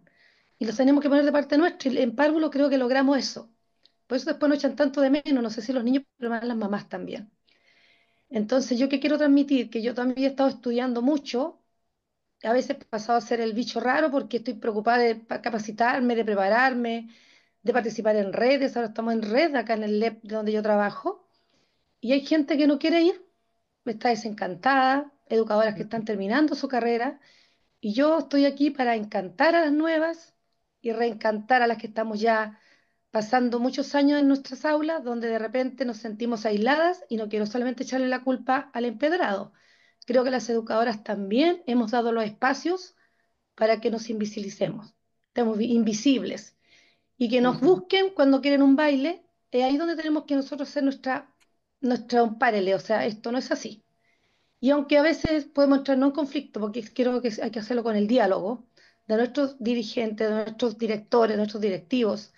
Y los tenemos que poner de parte nuestra. Y en párvulo creo que logramos eso. Por eso después no echan tanto de menos, no sé si los niños, pero más las mamás también. Entonces, ¿yo qué quiero transmitir? Que yo también he estado estudiando mucho, a veces he pasado a ser el bicho raro porque estoy preocupada de capacitarme, de prepararme, de participar en redes. Ahora estamos en red acá en el LEP de donde yo trabajo. Y hay gente que no quiere ir, está desencantada, educadoras que están terminando su carrera. Y yo estoy aquí para encantar a las nuevas y reencantar a las que estamos ya pasando muchos años en nuestras aulas, donde de repente nos sentimos aisladas y no quiero solamente echarle la culpa al empedrado. Creo que las educadoras también hemos dado los espacios para que nos invisibilicemos, estemos invisibles y que nos ujú, busquen cuando quieren un baile. Es ahí donde tenemos que nosotros ser nuestra ampárele, o sea, esto no es así. Y aunque a veces podemos entrarnos en conflicto, porque creo que hay que hacerlo con el diálogo de nuestros dirigentes, de nuestros directores, de nuestros directivos,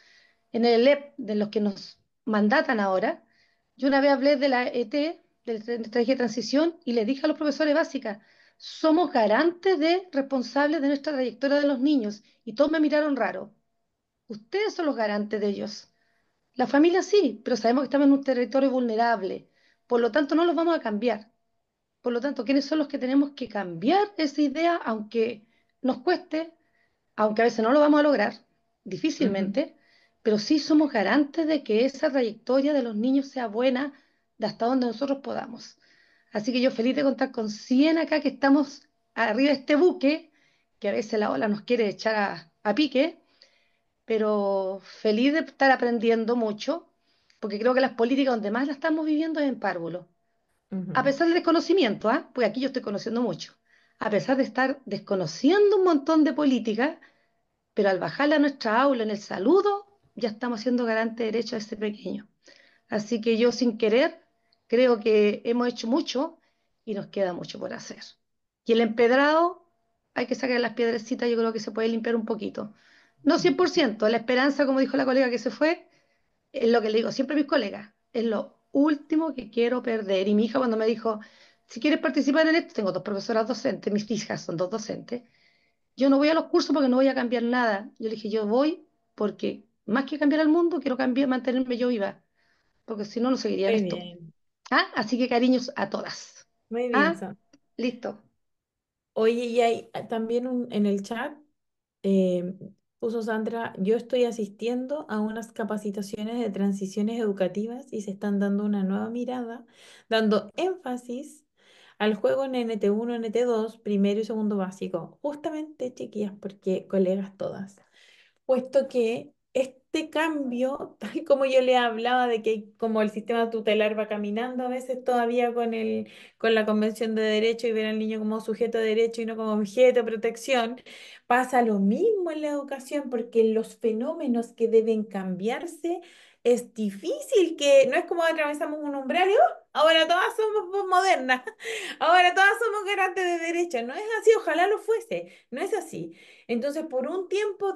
en el ELEP, de los que nos mandatan ahora, yo una vez hablé de la ET, de la estrategia de transición, y le dije a los profesores básicas, somos garantes de responsables de nuestra trayectoria de los niños, y todos me miraron raro. Ustedes son los garantes de ellos. La familia sí, pero sabemos que estamos en un territorio vulnerable. Por lo tanto, no los vamos a cambiar. Por lo tanto, ¿quiénes son los que tenemos que cambiar esa idea, aunque nos cueste, aunque a veces no lo vamos a lograr, Ujú, difícilmente, pero sí somos garantes de que esa trayectoria de los niños sea buena de hasta donde nosotros podamos? Así que yo feliz de contar con 100 acá que estamos arriba de este buque, que a veces la ola nos quiere echar a pique, pero feliz de estar aprendiendo mucho, porque creo que las políticas donde más las estamos viviendo es en párvulo. A ujú. pesar del desconocimiento, ¿ah? Porque aquí yo estoy conociendo mucho. A pesar de estar desconociendo un montón de políticas, pero al bajarla a nuestra aula en el saludo, ya estamos siendo garante de derecho a ese pequeño. Así que yo sin querer creo que hemos hecho mucho y nos queda mucho por hacer. Y el empedrado, hay que sacar las piedrecitas, yo creo que se puede limpiar un poquito. No 100%, la esperanza, como dijo la colega que se fue, es lo que le digo siempre a mis colegas, es lo último que quiero perder. Y mi hija cuando me dijo, si quieres participar en esto, tengo dos profesoras docentes, mis hijas son dos docentes, yo no voy a los cursos porque no voy a cambiar nada. Yo le dije, yo voy porque más que cambiar el mundo, quiero cambiar, mantenerme yo viva, porque si no, no seguiría en Muy esto. bien, ¿Ah? Así que cariños a todas. muy bien, ¿Ah? Sam. Listo. Oye, y hay también en el chat, eh, puso Sandra, yo estoy asistiendo a unas capacitaciones de transiciones educativas y se están dando una nueva mirada, dando énfasis al juego en NT1, NT2, primero y segundo básico. Justamente, chiquillas, porque colegas todas, puesto que este cambio, tal como yo le hablaba de que como el sistema tutelar va caminando a veces todavía con la Convención de Derecho y ver al niño como sujeto de derecho y no como objeto de protección, pasa lo mismo en la educación, porque los fenómenos que deben cambiarse es difícil, que no es como atravesamos un umbral y ¡oh! Ahora todas somos modernas, ahora todas somos garantes de derecho. No es así, ojalá lo fuese, no es así. Entonces, por un tiempo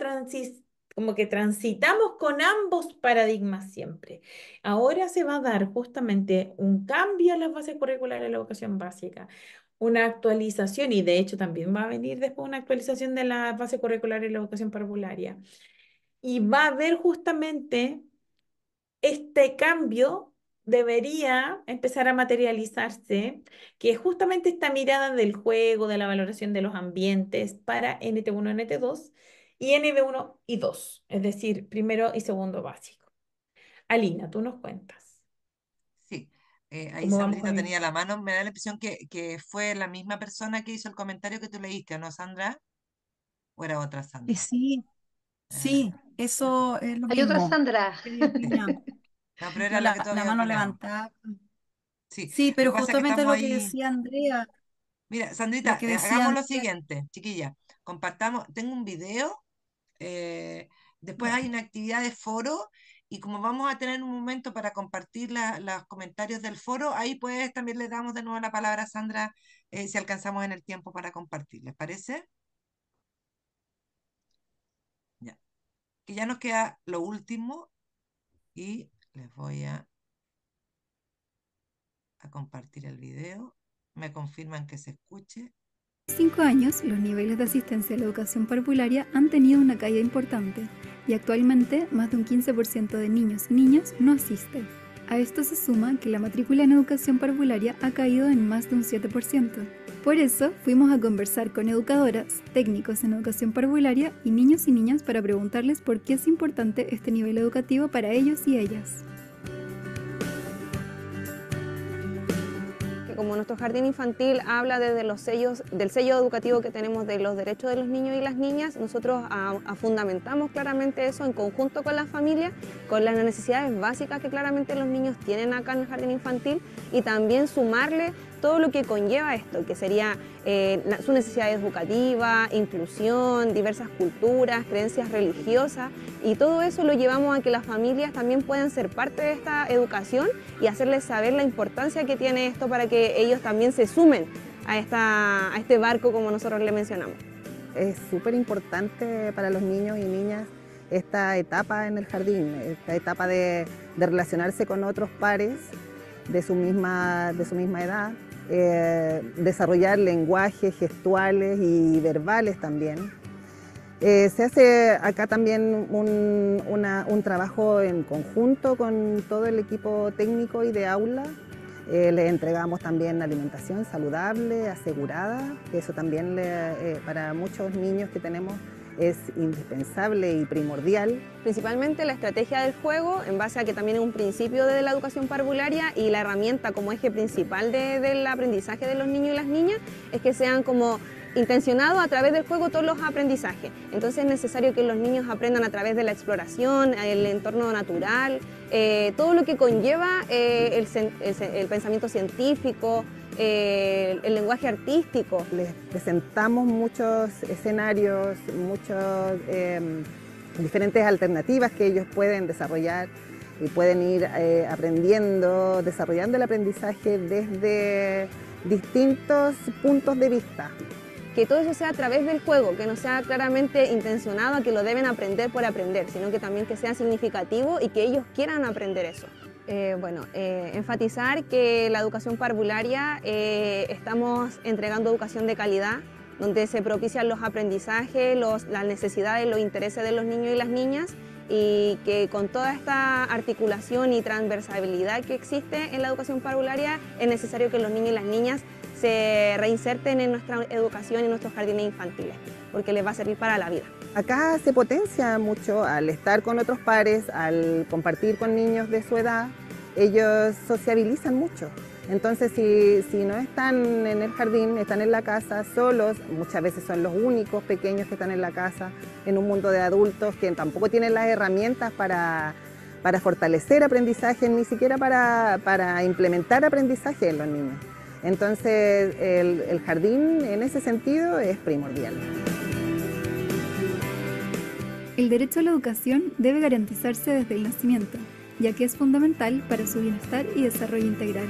como que transitamos con ambos paradigmas siempre. Ahora se va a dar justamente un cambio en las bases curriculares de la educación básica, una actualización, y de hecho también va a venir después una actualización de la base curricular de la educación parvularia. Y va a haber justamente este cambio debería empezar a materializarse, que es justamente esta mirada del juego, de la valoración de los ambientes para NT1, NT2 y NB1 y 2, es decir, primero y segundo básico. Alina, tú nos cuentas Sí, ahí cómo vamos Sandrita con el... tenía la mano, me da la impresión que fue la misma persona que hizo el comentario que tú leíste, ¿o no, Sandra? ¿O era otra Sandra? Sí, sí, Ah, ya. eso es lo Hay otra mismo. Sandra. Qué opina. No, pero era Vi la que tú la habías mano opinado. levantada. Sí, Sí, lo que pero pasa es que justamente estamos lo que ahí. decía Andrea, Mira, lo Sandrita, que decía hagamos lo Andrea, siguiente, chiquilla, compartamos, tengo un video, eh, después ya, hay una actividad de foro y como vamos a tener un momento para compartir los comentarios del foro, ahí pues también le damos de nuevo la palabra a Sandra si alcanzamos en el tiempo para compartir, ¿les parece? Ya. Que ya nos queda lo último y les voy a compartir el video. Me confirman que se escuche. 5 años, los niveles de asistencia a la educación parvularia han tenido una caída importante y actualmente más de un 15% de niños y niñas no asiste. A esto se suma que la matrícula en educación parvularia ha caído en más de un 7%. Por eso fuimos a conversar con educadoras, técnicos en educación parvularia y niños para preguntarles por qué es importante este nivel educativo para ellos y ellas. Como nuestro jardín infantil habla desde los sellos, del sello educativo que tenemos de los derechos de los niños y las niñas, nosotros fundamentamos claramente eso en conjunto con las familias, con las necesidades básicas que claramente los niños tienen acá en el jardín infantil y también sumarle todo lo que conlleva esto, que sería su necesidad educativa, inclusión, diversas culturas, creencias religiosas, y todo eso lo llevamos a que las familias también puedan ser parte de esta educación y hacerles saber la importancia que tiene esto para que ellos también se sumen a este barco, como nosotros le mencionamos. Es súper importante para los niños y niñas esta etapa en el jardín, esta etapa de relacionarse con otros pares de su misma edad, desarrollar lenguajes gestuales y verbales también. Se hace acá también un trabajo en conjunto con todo el equipo técnico y de aula. Les entregamos también alimentación saludable, asegurada, que eso también para muchos niños que tenemos es indispensable y primordial. Principalmente la estrategia del juego, en base a que también es un principio de la educación parvularia y la herramienta como eje principal del aprendizaje de los niños y las niñas, es que sean como intencionados a través del juego todos los aprendizajes. Entonces es necesario que los niños aprendan a través de la exploración, el entorno natural, todo lo que conlleva el pensamiento científico, el lenguaje artístico. Les presentamos muchos escenarios, muchas diferentes alternativas que ellos pueden desarrollar y pueden ir aprendiendo, desarrollando el aprendizaje desde distintos puntos de vista. Que todo eso sea a través del juego, que no sea claramente intencionado a que lo deben aprender por aprender, sino que también que sea significativo y que ellos quieran aprender eso. Enfatizar que la educación parvularia estamos entregando educación de calidad, donde se propician los aprendizajes, las necesidades, los intereses de los niños y las niñas, y que con toda esta articulación y transversalidad que existe en la educación parvularia es necesario que los niños y las niñas se reinserten en nuestra educación y en nuestros jardines infantiles, porque les va a servir para la vida. Acá se potencia mucho al estar con otros pares, al compartir con niños de su edad, ellos sociabilizan mucho. Entonces, si no están en el jardín, están en la casa solos, muchas veces son los únicos pequeños que están en la casa, en un mundo de adultos que tampoco tienen las herramientas para fortalecer aprendizaje, ni siquiera para implementar aprendizaje en los niños. Entonces, el jardín en ese sentido es primordial. El derecho a la educación debe garantizarse desde el nacimiento, ya que es fundamental para su bienestar y desarrollo integral.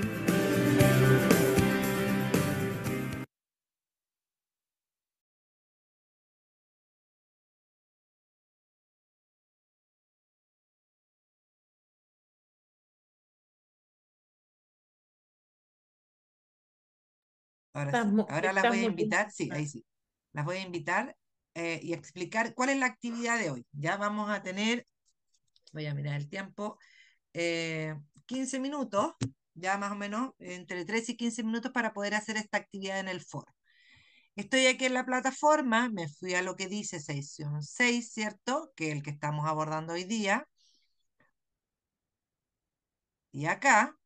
Ahora sí, ahora las voy a invitar, sí, ahí sí, las voy a invitar y explicar cuál es la actividad de hoy. Ya vamos a tener, voy a mirar el tiempo, 15 minutos, ya más o menos, entre 13 y 15 minutos para poder hacer esta actividad en el foro. Estoy aquí en la plataforma, me fui a lo que dice sesión 6, ¿cierto? Que es el que estamos abordando hoy día. Y acá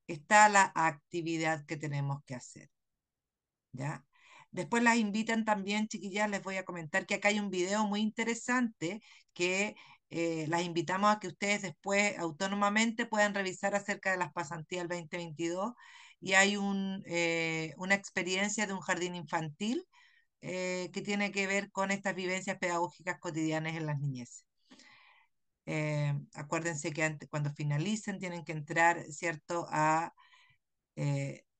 está la actividad que tenemos que hacer. ¿Ya? Después las invitan también, chiquillas, les voy a comentar que acá hay un video muy interesante que las invitamos a que ustedes después autónomamente puedan revisar acerca de las pasantías del 2022 y hay una experiencia de un jardín infantil que tiene que ver con estas vivencias pedagógicas cotidianas en las niñeces. Acuérdense que cuando finalicen tienen que entrar, ¿cierto?, a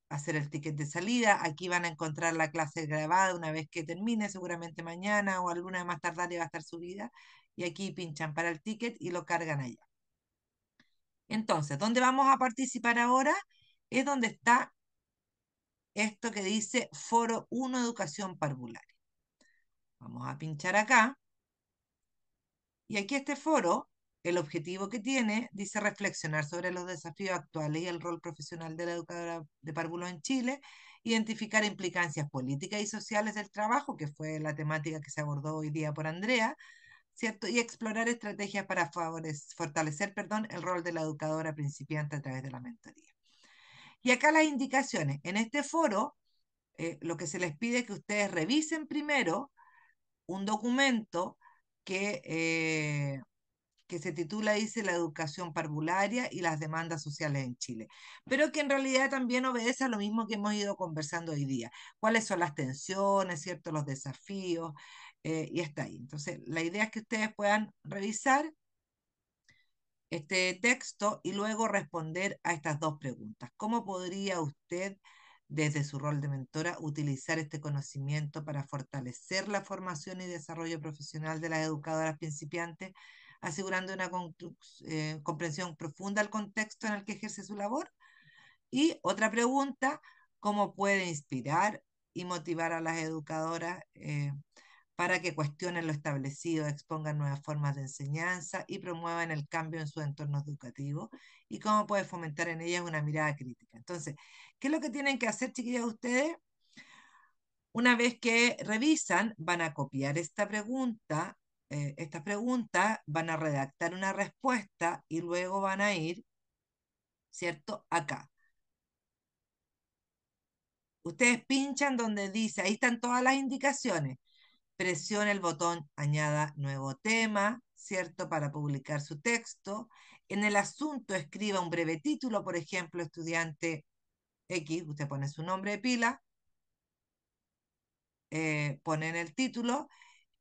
hacer el ticket de salida. Aquí van a encontrar la clase grabada una vez que termine, seguramente mañana o alguna de más tardar va a estar subida. Y aquí pinchan para el ticket y lo cargan allá. Entonces, ¿dónde vamos a participar ahora? Es donde está esto que dice Foro 1 Educación Parvularia. Vamos a pinchar acá. Y aquí este foro, el objetivo que tiene, dice reflexionar sobre los desafíos actuales y el rol profesional de la educadora de párvulos en Chile, identificar implicancias políticas y sociales del trabajo, que fue la temática que se abordó hoy día por Andrea, ¿cierto? Y explorar estrategias para fortalecer, el rol de la educadora principiante a través de la mentoría. Y acá las indicaciones. En este foro, lo que se les pide es que ustedes revisen primero un documento que se titula, dice, La educación parvularia y las demandas sociales en Chile, pero que en realidad también obedece a lo mismo que hemos ido conversando hoy día. ¿Cuáles son las tensiones, cierto? Los desafíos, y está ahí. Entonces, la idea es que ustedes puedan revisar este texto y luego responder a estas dos preguntas. ¿Cómo podría usted, desde su rol de mentora, utilizar este conocimiento para fortalecer la formación y desarrollo profesional de las educadoras principiantes, asegurando una comprensión profunda del contexto en el que ejerce su labor? Y otra pregunta, ¿cómo puede inspirar y motivar a las educadoras para que cuestionen lo establecido, expongan nuevas formas de enseñanza y promuevan el cambio en su entorno educativo y cómo puede fomentar en ellas una mirada crítica. Entonces, ¿qué es lo que tienen que hacer, chiquillas, ustedes? Una vez que revisan, van a copiar esta pregunta, van a redactar una respuesta y luego van a ir, ¿cierto? Acá. Ustedes pinchan donde dice, ahí están todas las indicaciones. Presione el botón añada nuevo tema, ¿cierto? Para publicar su texto. En el asunto escriba un breve título, por ejemplo, estudiante X, usted pone su nombre de pila, pone en el título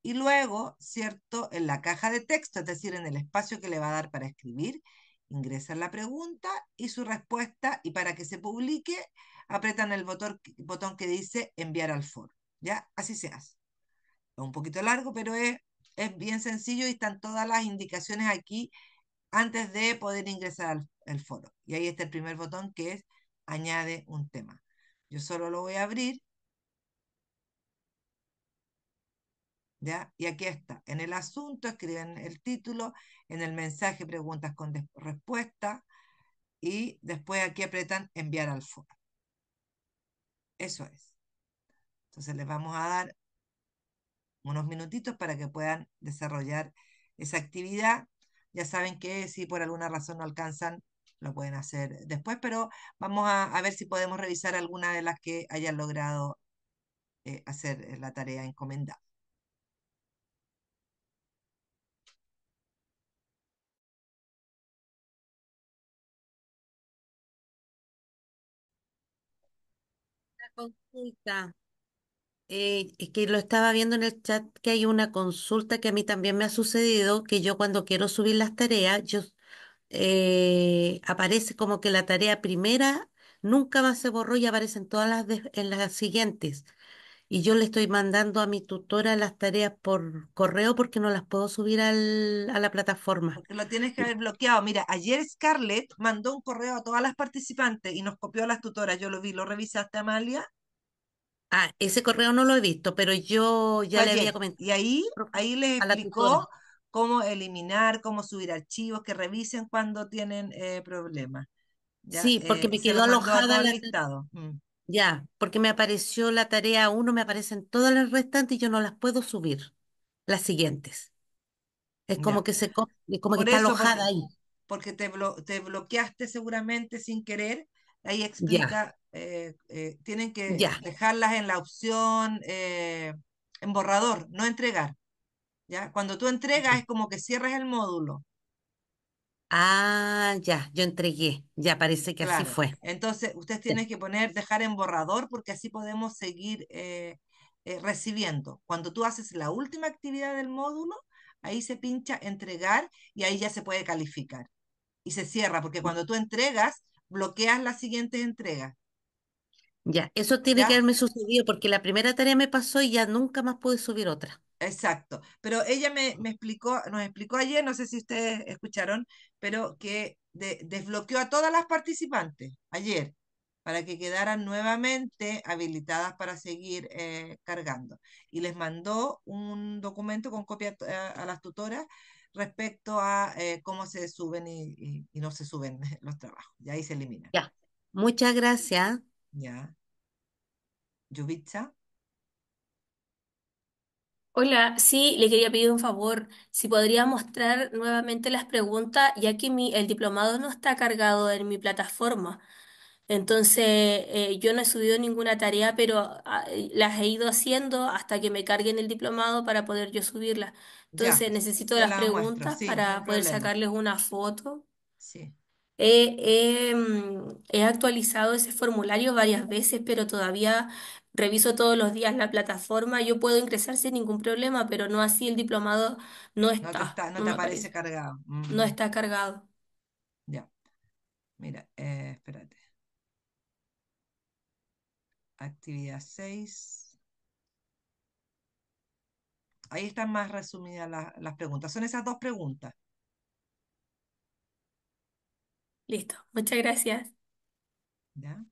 y luego, ¿cierto? En la caja de texto, es decir, en el espacio que le va a dar para escribir, ingresan la pregunta y su respuesta y para que se publique, apretan el botón que dice enviar al foro. ¿Ya? Así se hace. Es un poquito largo, pero es bien sencillo y están todas las indicaciones aquí antes de poder ingresar al foro. Y ahí está el primer botón que es añade un tema. Yo solo lo voy a abrir, ¿ya? Y aquí está. En el asunto escriben el título, en el mensaje preguntas con respuesta y después aquí apretan enviar al foro. Eso es. Entonces les vamos a dar unos minutitos para que puedan desarrollar esa actividad. Ya saben que si por alguna razón no alcanzan, lo pueden hacer después, pero vamos a ver si podemos revisar alguna de las que hayan logrado hacer la tarea encomendada. Consulta. Es que lo estaba viendo en el chat que hay una consulta que a mí también me ha sucedido, que yo cuando quiero subir las tareas, aparece como que la tarea primera nunca más se borró y aparecen todas en las siguientes. Y yo le estoy mandando a mi tutora las tareas por correo porque no las puedo subir a la plataforma. Porque lo tienes que haber bloqueado. Mira, ayer Scarlett mandó un correo a todas las participantes y nos copió a las tutoras. Yo lo vi, ¿lo revisaste, Amalia? Ah, ese correo no lo he visto, pero yo Fue ya le había ayer. comentado Y ahí les a la tutora. explicó cómo eliminar, cómo subir archivos, que revisen cuando tienen problemas. Ya, Sí, porque me se quedó los mandó a alojada todo el la tarea. listado. Mm. Ya, porque me apareció la tarea uno, me aparecen todas las restantes y yo no las puedo subir, las siguientes. Es como Ya. que como que Por está eso, alojada ahí. porque te bloqueaste seguramente sin querer. Ahí Ya, explica, tienen que ya. dejarlas en la opción en borrador, no entregar. ¿Ya? Cuando tú entregas es como que cierras el módulo. Ah, ya, yo entregué. Ya parece que así Claro. fue. Entonces, ustedes Ya, tienen que dejar en borrador porque así podemos seguir recibiendo. Cuando tú haces la última actividad del módulo, ahí se pincha entregar y ahí ya se puede calificar. Y se cierra, porque cuando tú entregas, bloqueas las siguientes entregas. ya, eso tiene que ¿Ya? haberme sucedido porque la primera tarea me pasó y ya nunca más pude subir otra. Exacto. Pero ella me explicó, nos explicó ayer, no sé si ustedes escucharon, pero que desbloqueó a todas las participantes ayer para que quedaran nuevamente habilitadas para seguir cargando. Y les mandó un documento con copia a las tutoras respecto a cómo se suben y no se suben los trabajos. Y ahí se eliminan. Ya, muchas gracias. Ya. Yubitsa. Hola, sí, le quería pedir un favor, si podría mostrar nuevamente las preguntas, ya que el diplomado no está cargado en mi plataforma. Entonces, yo no he subido ninguna tarea, pero las he ido haciendo hasta que me carguen el diplomado para poder yo subirlas. Ya, Entonces, necesito te las la muestro, preguntas sí, no hay para poder problema. sacarles una foto. Sí. He actualizado ese formulario varias veces, pero todavía reviso todos los días la plataforma. Yo puedo ingresar sin ningún problema, pero no así el diplomado no está, No no te me aparece aparece, cargado. no Ujú. está cargado. Ya, mira, espérate. Actividad 6. Ahí están más resumidas las preguntas. Son esas dos preguntas. Listo, muchas gracias. ¿Ya?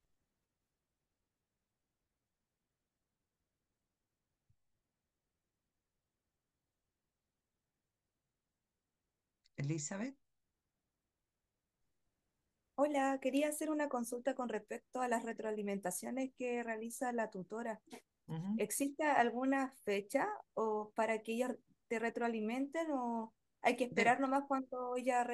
Elizabeth. Hola, quería hacer una consulta con respecto a las retroalimentaciones que realiza la tutora. Ujú. ¿Existe alguna fecha o para que ellos te retroalimenten o hay que De- esperar nomás cuando ella...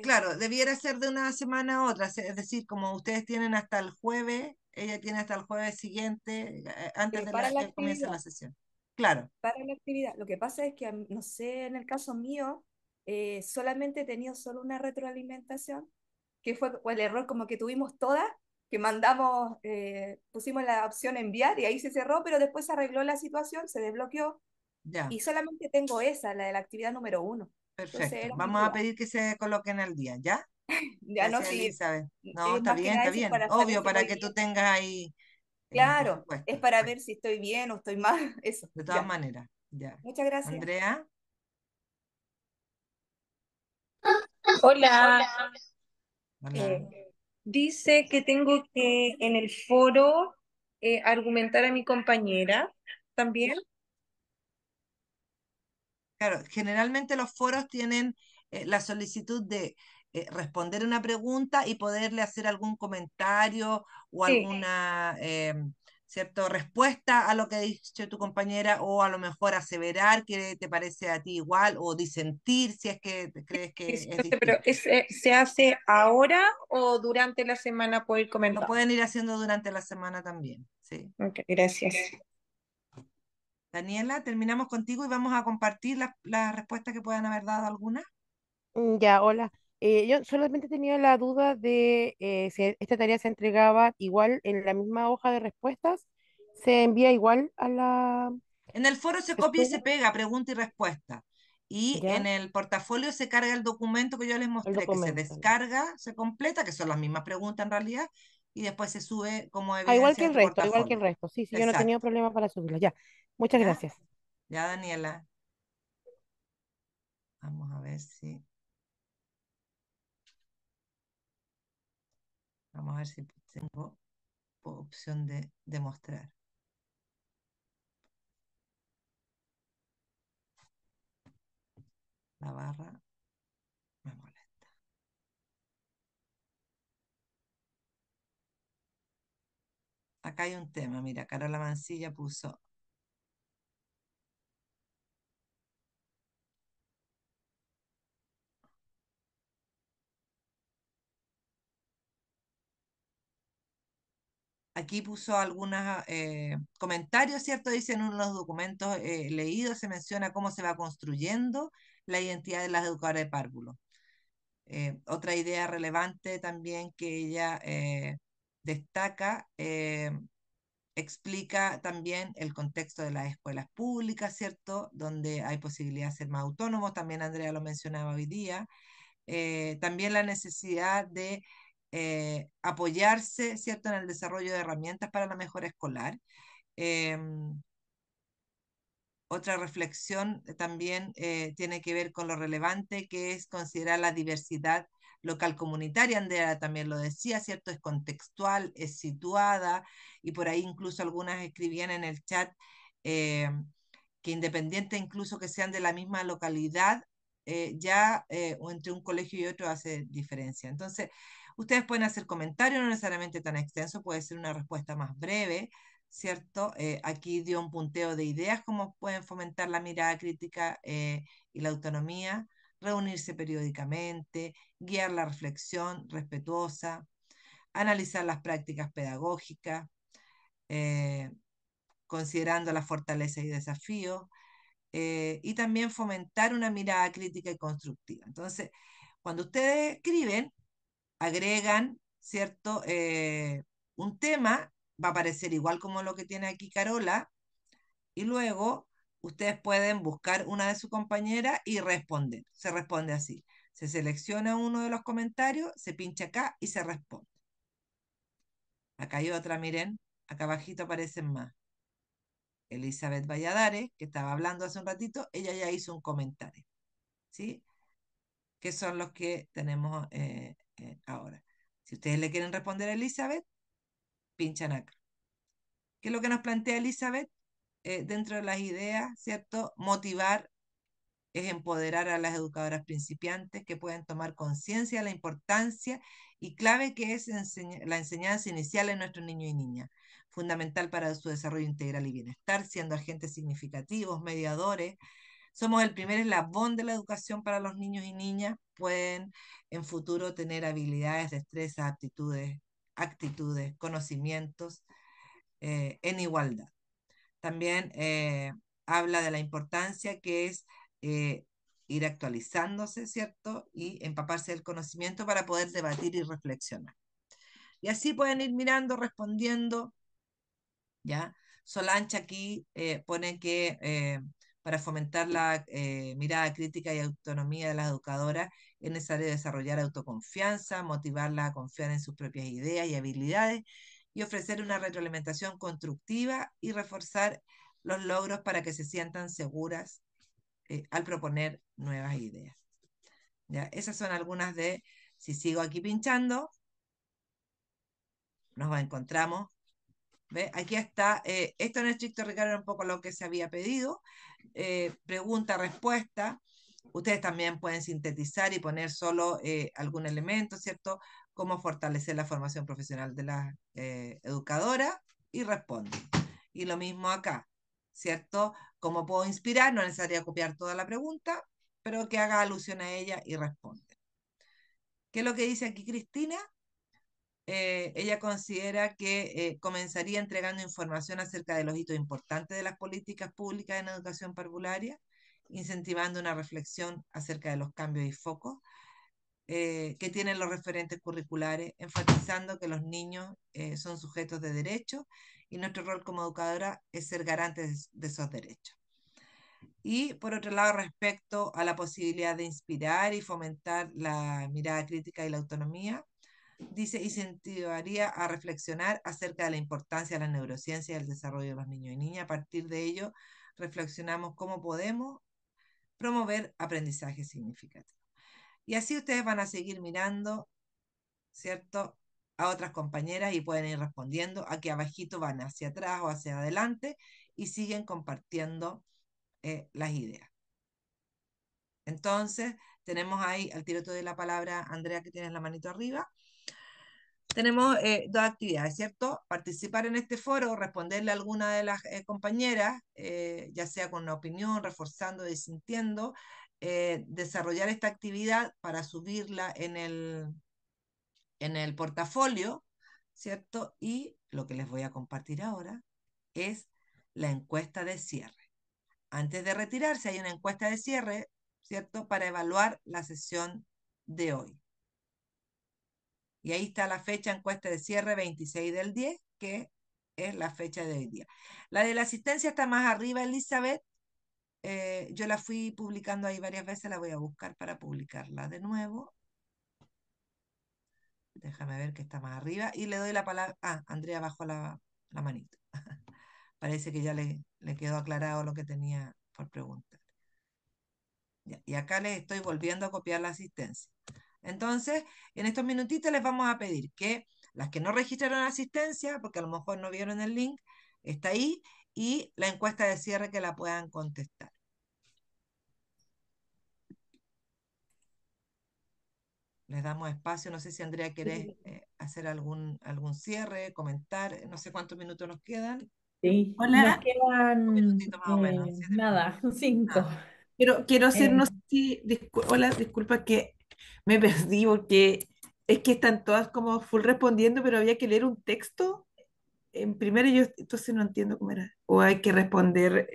claro, debiera ser de una semana a otra, es decir, como ustedes tienen hasta el jueves, ella tiene hasta el jueves siguiente, antes de para la que comience la actividad? sesión. Claro, Para la actividad. Lo que pasa es que, no sé, en el caso mío, solamente he tenido solo una retroalimentación, que fue el error como que tuvimos todas, que mandamos, pusimos la opción enviar y ahí se cerró, pero después se arregló la situación, se desbloqueó ya, y solamente tengo esa, la de la actividad número 1. Entonces perfecto. era mi Vamos a duda. pedir que se coloquen al día, ¿ya? Ya no, Gracias, sí, Elizabeth. No, es está más que bien, nada está eso bien. para saber Obvio, si para voy que tú bien. tengas ahí, por Claro, es supuesto. para Bueno, ver si estoy bien o estoy mal, eso, de todas ya. maneras, ya. Muchas gracias. Andrea, Hola, hola. eh, dice que tengo que en el foro argumentar a mi compañera también. Claro, generalmente los foros tienen la solicitud de responder una pregunta y poderle hacer algún comentario o Sí, alguna cierto, respuesta a lo que ha dicho tu compañera o a lo mejor aseverar que te parece a ti igual o disentir si es que crees sí, que sí, es no sé, pero distinto. ¿se hace ahora o durante la semana puedo ir Lo comentando? pueden ir haciendo durante la semana también, ¿sí? Ok, gracias. Daniela, terminamos contigo y vamos a compartir las respuestas que puedan haber dado algunas. Ya, hola. Yo solamente tenía la duda de si esta tarea se entregaba igual en la misma hoja de respuestas, se envía igual a la En el foro se copia y se gestora, pega, pregunta y respuesta. Y en ¿ya? el portafolio se carga el documento que yo les El mostré, que se documento. Ya. descarga, se completa, que son las mismas preguntas en realidad, y después se sube como Ah, igual evidencia que de el tu resto, igual que el portafolio. resto. Sí, sí, yo no he tenido Exacto. problema para subirlo. Ya. Muchas ¿Ya? gracias. Ya, Daniela. Vamos a ver si. Vamos a ver si tengo opción de demostrar. La barra me molesta. Acá hay un tema, mira, Carola Mancilla puso. Aquí puso algunos comentarios, ¿cierto? Dice en uno de los documentos leídos, se menciona cómo se va construyendo la identidad de las educadoras de párvulos. Otra idea relevante también que ella destaca, explica también el contexto de las escuelas públicas, ¿cierto? Donde hay posibilidad de ser más autónomos, también Andrea lo mencionaba hoy día. También la necesidad de apoyarse, ¿cierto?, en el desarrollo de herramientas para la mejora escolar. Em, Otra reflexión también tiene que ver con lo relevante que es considerar la diversidad local comunitaria. Andrea también lo decía, ¿cierto? Es contextual, es situada y por ahí incluso algunas escribían en el chat eh, que independiente incluso que sean de la misma localidad, o entre un colegio y otro hace diferencia. Entonces, ustedes pueden hacer comentarios, no necesariamente tan extenso, puede ser una respuesta más breve, ¿cierto? Aquí dio un punteo de ideas, cómo pueden fomentar la mirada crítica y la autonomía, reunirse periódicamente, guiar la reflexión respetuosa, analizar las prácticas pedagógicas, eh, considerando las fortalezas y desafíos, y también fomentar una mirada crítica y constructiva. Entonces, cuando ustedes escriben, agregan, ¿cierto? Un tema, va a aparecer igual como lo que tiene aquí Carola, y luego ustedes pueden buscar una de sus compañeras y responder. Se responde así. Se selecciona uno de los comentarios, se pincha acá y se responde. Acá hay otra, miren, acá abajito aparecen más. Elizabeth Valladares, que estaba hablando hace un ratito, ella ya hizo un comentario, ¿sí? Que son los que tenemos ahora. Si ustedes le quieren responder a Elizabeth, pinchan acá. ¿Qué es lo que nos plantea Elizabeth? Dentro de las ideas, ¿cierto? Motivar es empoderar a las educadoras principiantes que pueden tomar conciencia de la importancia y clave que es la enseñanza inicial en nuestros niños y niñas, fundamental para su desarrollo integral y bienestar, siendo agentes significativos, mediadores. Somos el primer eslabón de la educación para los niños y niñas. Pueden en futuro tener habilidades, destrezas, aptitudes, actitudes, conocimientos en igualdad. También habla de la importancia que es ir actualizándose, ¿cierto? Y empaparse del conocimiento para poder debatir y reflexionar. Y así pueden ir mirando, respondiendo, ¿ya? Solancha aquí pone que para fomentar la mirada crítica y autonomía de las educadoras es necesario desarrollar autoconfianza, motivarla a confiar en sus propias ideas y habilidades y ofrecer una retroalimentación constructiva y reforzar los logros para que se sientan seguras al proponer nuevas ideas. ¿Ya? Esas son algunas de, si sigo aquí pinchando, nos encontramos. ¿Ve? Aquí está, esto en estricto rigor era un poco lo que se había pedido, pregunta, respuesta. Ustedes también pueden sintetizar y poner solo algún elemento, ¿cierto? Cómo fortalecer la formación profesional de la educadora y responde. Y lo mismo acá, ¿cierto? ¿Cómo puedo inspirar? No es necesario copiar toda la pregunta, pero que haga alusión a ella y responde. ¿Qué es lo que dice aquí Cristina? Ella considera que comenzaría entregando información acerca de los hitos importantes de las políticas públicas en educación parvularia, incentivando una reflexión acerca de los cambios y focos que tienen los referentes curriculares, enfatizando que los niños son sujetos de derechos y nuestro rol como educadora es ser garantes de esos derechos. Y por otro lado, respecto a la posibilidad de inspirar y fomentar la mirada crítica y la autonomía, dice, incentivaría a reflexionar acerca de la importancia de la neurociencia y el desarrollo de los niños y niñas. A partir de ello, reflexionamos cómo podemos promover aprendizaje significativo. Y así ustedes van a seguir mirando, ¿cierto?, a otras compañeras y pueden ir respondiendo. Aquí abajito van hacia atrás o hacia adelante y siguen compartiendo las ideas. Entonces, tenemos ahí, al tiro te doy la palabra, Andrea, que tienes la manito arriba. Tenemos dos actividades, ¿cierto? Participar en este foro, responderle a alguna de las compañeras, ya sea con una opinión, reforzando, disintiendo, desarrollar esta actividad para subirla en el portafolio, ¿cierto? Y lo que les voy a compartir ahora es la encuesta de cierre. Antes de retirarse hay una encuesta de cierre, ¿cierto? Para evaluar la sesión de hoy. Y ahí está la fecha, encuesta de cierre 26/10, que es la fecha de hoy día. La de la asistencia está más arriba, Elizabeth. Yo la fui publicando ahí varias veces, la voy a buscar para publicarla de nuevo. Déjame ver que está más arriba. Y le doy la palabra. Ah, Andrea bajó la manito. Parece que ya le quedó aclarado lo que tenía por preguntar. Ya, y acá les estoy volviendo a copiar la asistencia. Entonces, en estos minutitos les vamos a pedir que las que no registraron asistencia, porque a lo mejor no vieron el link, está ahí, y la encuesta de cierre que la puedan contestar. Les damos espacio, no sé si Andrea querés hacer algún cierre, comentar, no sé cuántos minutos nos quedan. Sí, nos Hola, quedan Un minutito más o menos. nada, 5. Ah, quiero hacer, no Eh, sé si, hola, disculpa que me perdí porque es que están todas como full respondiendo, pero había que leer un texto en primero y yo entonces no entiendo cómo era. O hay que responder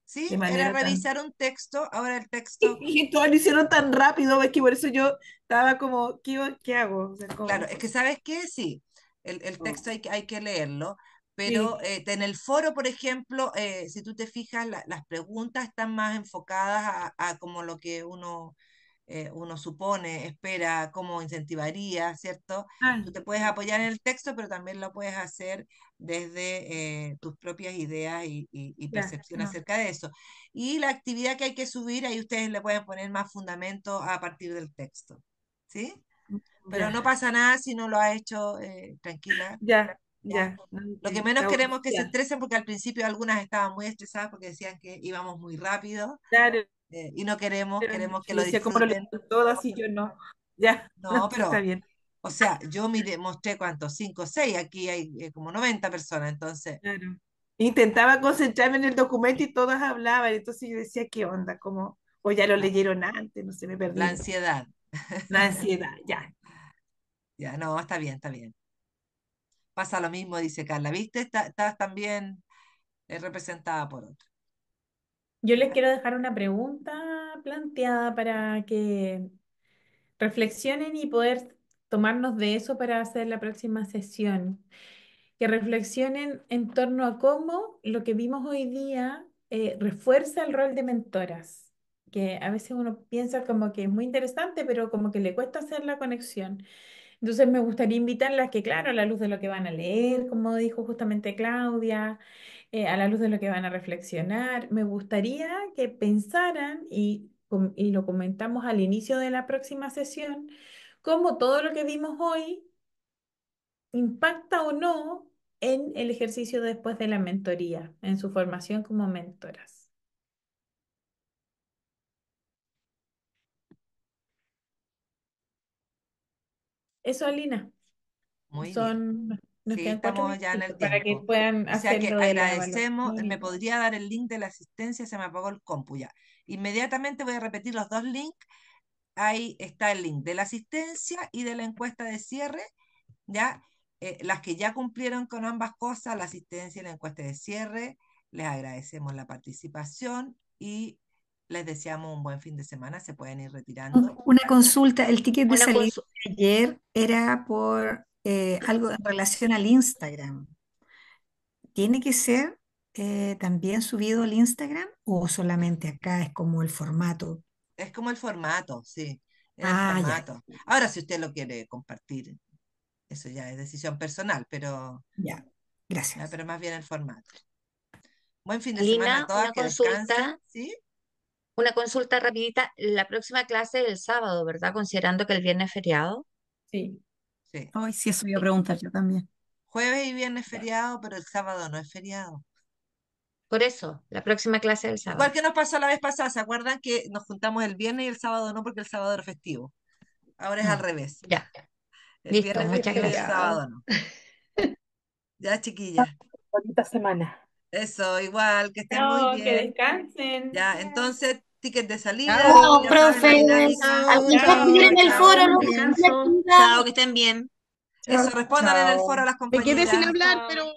sí, de era manera tan... revisar un texto, ahora el texto. Y todas lo hicieron tan rápido, es que por eso yo estaba como, ¿qué hago? O sea, Claro, es que ¿sabes qué? Sí, el Oh. texto hay que leerlo, Sí. pero en el foro, por ejemplo, si tú te fijas, las preguntas están más enfocadas a como lo que uno supone, espera, cómo incentivaría, ¿cierto? Ah, Tú te puedes apoyar en el texto, pero también lo puedes hacer desde tus propias ideas y ya, percepción no, acerca de eso. Y la actividad que hay que subir, ahí ustedes le pueden poner más fundamento a partir del texto, ¿sí? Pero ya, no pasa nada si no lo has hecho, tranquila. ¿Ya? no, Lo que menos está bueno, queremos es que se ya, estresen porque al principio algunas estaban muy estresadas porque decían que íbamos muy rápido. claro, y no queremos, Pero queremos que yo lo decía, ¿cómo lo disfruten. leyeron todas y yo no? Ya, No, no, sí está pero, bien. o sea, yo miré, mostré cuántos, 5 o 6, aquí hay como 90 personas, entonces, Claro. Intentaba concentrarme en el documento y todas hablaban, entonces yo decía, ¿qué onda? Como, o ya lo la, leyeron antes, no sé, me la perdí. ansiedad. La ansiedad, ya. Ya, no, está bien, está bien. Pasa lo mismo, dice Carla, ¿viste? Estás también representada por otro. Yo les quiero dejar una pregunta planteada para que reflexionen y poder tomarnos de eso para hacer la próxima sesión. Que reflexionen en torno a cómo lo que vimos hoy día refuerza el rol de mentoras, que a veces uno piensa como que es muy interesante, pero como que le cuesta hacer la conexión. Entonces me gustaría invitarlas que, claro, a la luz de lo que van a leer, como dijo justamente Claudia, a la luz de lo que van a reflexionar, me gustaría que pensaran, y lo comentamos al inicio de la próxima sesión, cómo todo lo que vimos hoy impacta o no en el ejercicio después de la mentoría, en su formación como mentoras. Eso, Alina, Muy bien. son, nos Sí, quedan 4 estamos ya en el minutitos para que tiempo. puedan O sea hacer que lo de la agradecemos, evaluación me y todo. podría dar el link de la asistencia, se me apagó el compu ya. Inmediatamente voy a repetir los dos links. Ahí está el link de la asistencia y de la encuesta de cierre, ¿ya? Las que ya cumplieron con ambas cosas, la asistencia y la encuesta de cierre, les agradecemos la participación y les deseamos un buen fin de semana. Se pueden ir retirando. Una consulta, el ticket de Una salida consulta. de ayer era por algo en relación al Instagram. ¿Tiene que ser también subido al Instagram o solamente acá es como el formato? Es como el formato, sí, en el Ah, ya, formato. Ahora, si usted lo quiere compartir, eso ya es decisión personal, ya. Gracias. pero más bien el formato. Buen fin de semana a Lina, todas, que descansen, ¿sí? una consulta rapidita. La próxima clase es el sábado, ¿verdad? Considerando que el viernes es feriado. Sí. Sí. Hoy sí, eso iba a preguntar yo también. Jueves y viernes feriado, pero el sábado no es feriado. Por eso, la próxima clase es el Igual sábado. que nos pasó la vez pasada, ¿se acuerdan que nos juntamos el viernes y el sábado no, porque el sábado era festivo? Ahora es al revés. Ya, El listo, viernes muchas festivo y el gracias. sábado no. Ya, chiquillas. Bonita semana. Eso, igual, que estén muy Chao, que bien. descansen. Ya, entonces, ticket de salida, Chao, ya saben la profe. dinámica. Algún Chao, compartir en el foro, chao. ¿no? Descanso. Chao, que estén bien. Eso, respondan en el foro a las Me quedé sin compañeras. hablar, pero